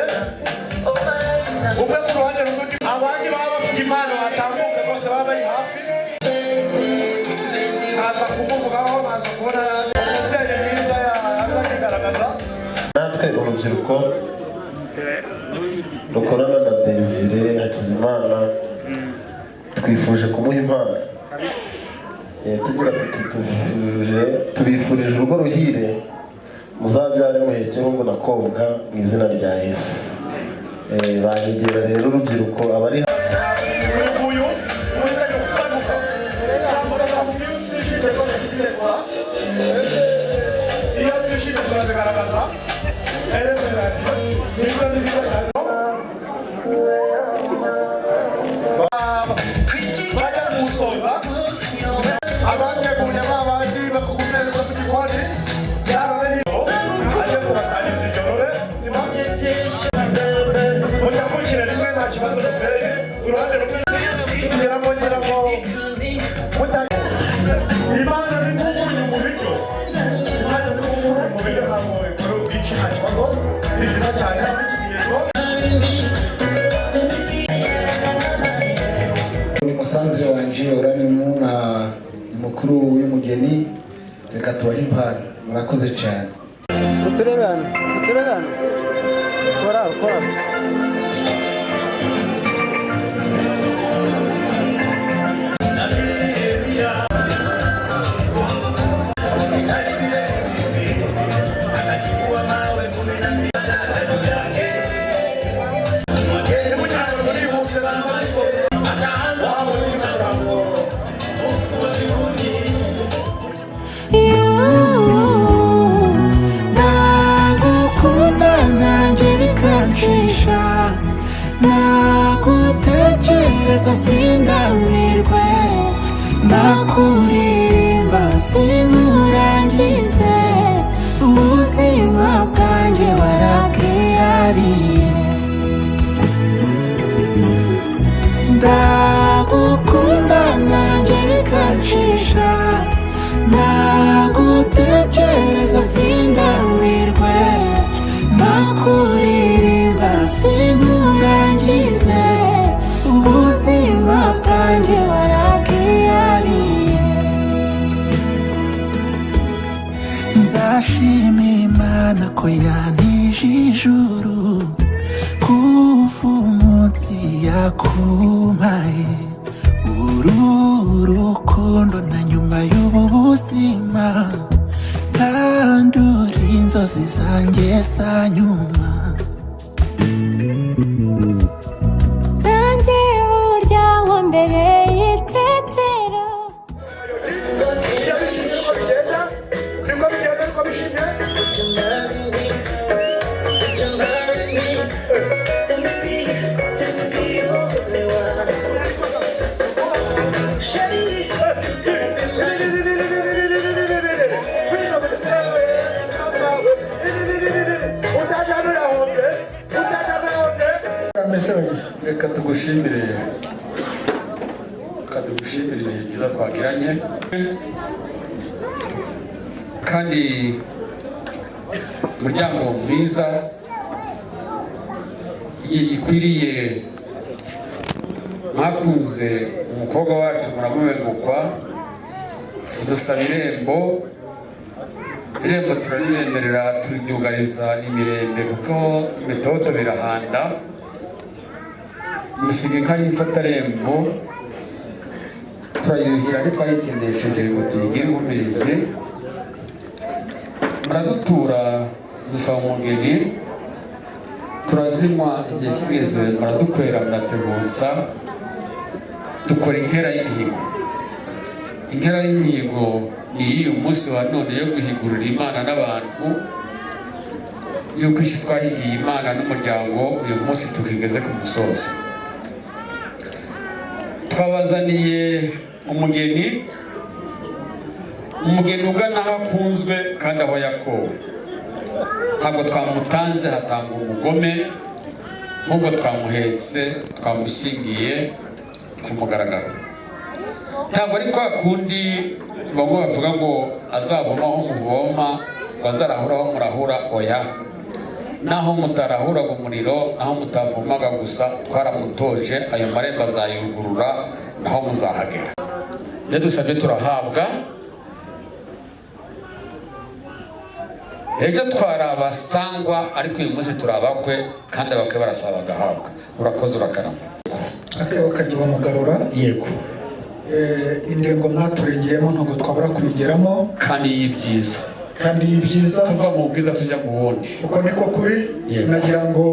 umwe ku ruhande rundi, abandi baba bafite impano batambuka rwose baba bari hafi, baza kumuvugaho, baza kubona umubyeyi mwiza aza kwigaragaza. Natwe urubyiruko rukorana na Desire Hakizimana twifuje kumuha impano, tugira tuti tubifurije urugo ruhire, muzabyare muheke hungu na kobwa mu izina rya Yesu. Banyegera rero urubyiruko abari abateguye babandi bakugumereza mu gikoni aje kubasangiza igorore mujya mukira rimwe nta kibazo giteye, uruhande rumwe kugira ngo imana ni nk'umunyu mu biryo, imana ni nk'umunyu mu biryo, ntabwo ikora ubwinshi nta kibazo. umugeni reka tubahe impano murakoze cyane uturebe hano kora nagutekereza sindamirwe nakuririmba simurangize ubuzima bwanjye warabwihariye ndagukunda nanjye bikanshisha nagutekereza sindamirwe nakuririmba simurangize ubuzima bwanjye warabwihariye nzashima Imana ko yantije ijuru kuva umunsi yakumpaye uru rukundo na nyuma y'ubu buzima kandi uri inzozi zanjye za nyuma nanjye burya wa mbere y'itetero reka tugushimire ibihe byiza twagiranye kandi umuryango mwiza ikwiriye mwakunze umukobwa wacu muramubengukwa udusaba irembo turaribemerera turibyugariza imirembe kuko imitoto birahanda musiga inka y'ifatarembo turayuhira ntitwayikinisheje ngo tuyigire inkomerizi muradutura dusaba umugeni turazinywa igihe kigeze muradukwera murategutsa dukora inkera y'imihigo ni iy'uyu munsi wa none yo guhigurira Imana n'abantu yuko isi twahigiye Imana n'umuryango uyu munsi tukigeze ku musozo twabazaniye umugeni ugana aho akunzwe kandi aho yakowe ntabwo twamutanze hatanga umugome ahubwo twamuhetse twamushyingiye ku mugaragaro ntabwo ari kwa kundi bamwe bavuga ngo azavoma aho muvoma ngo azarahura aho murahura oya naho mutarahuraga umuriro naho mutavomaga gusa twaramutoje ayo marembo azayugurura naho muzahagera iyo dusabye turahabwa ejo twarabasangwa ariko uyu munsi turabakwe kandi abakwe barasaba bagahabwa urakoze urakarama akebo kajya bamugarura yego indengo mwaturengeyemo ntabwo twabura kuyigeramo kandi y'ibyiza tuva mu bwiza tujya mu wundi uko niko kuri nagira ngo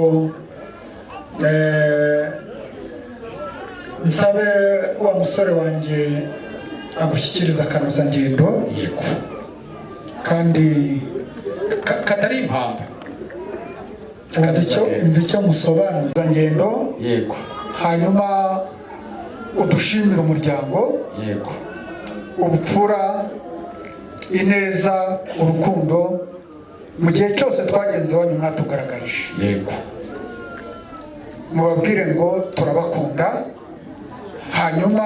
nsabe wa musore wanjye agushyikiriza akanozangendo yego kandi katari impamvu umva icyo musobanuza ngendo yego hanyuma udushimira umuryango yego ubupfura ineza urukundo mu gihe cyose twagenze iwanyu mwatugaragarije yego mubabwire ngo turabakunda hanyuma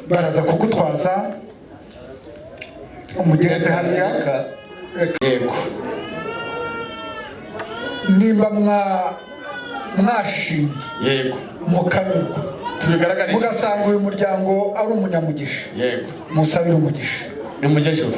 baraza kugutwaza umugereze hariya yego nimba mwashimye yego mukanyurwa tubigaragarisha mugasanga uyu muryango ari umunyamugisha yego musabire umugisha ni umukecuru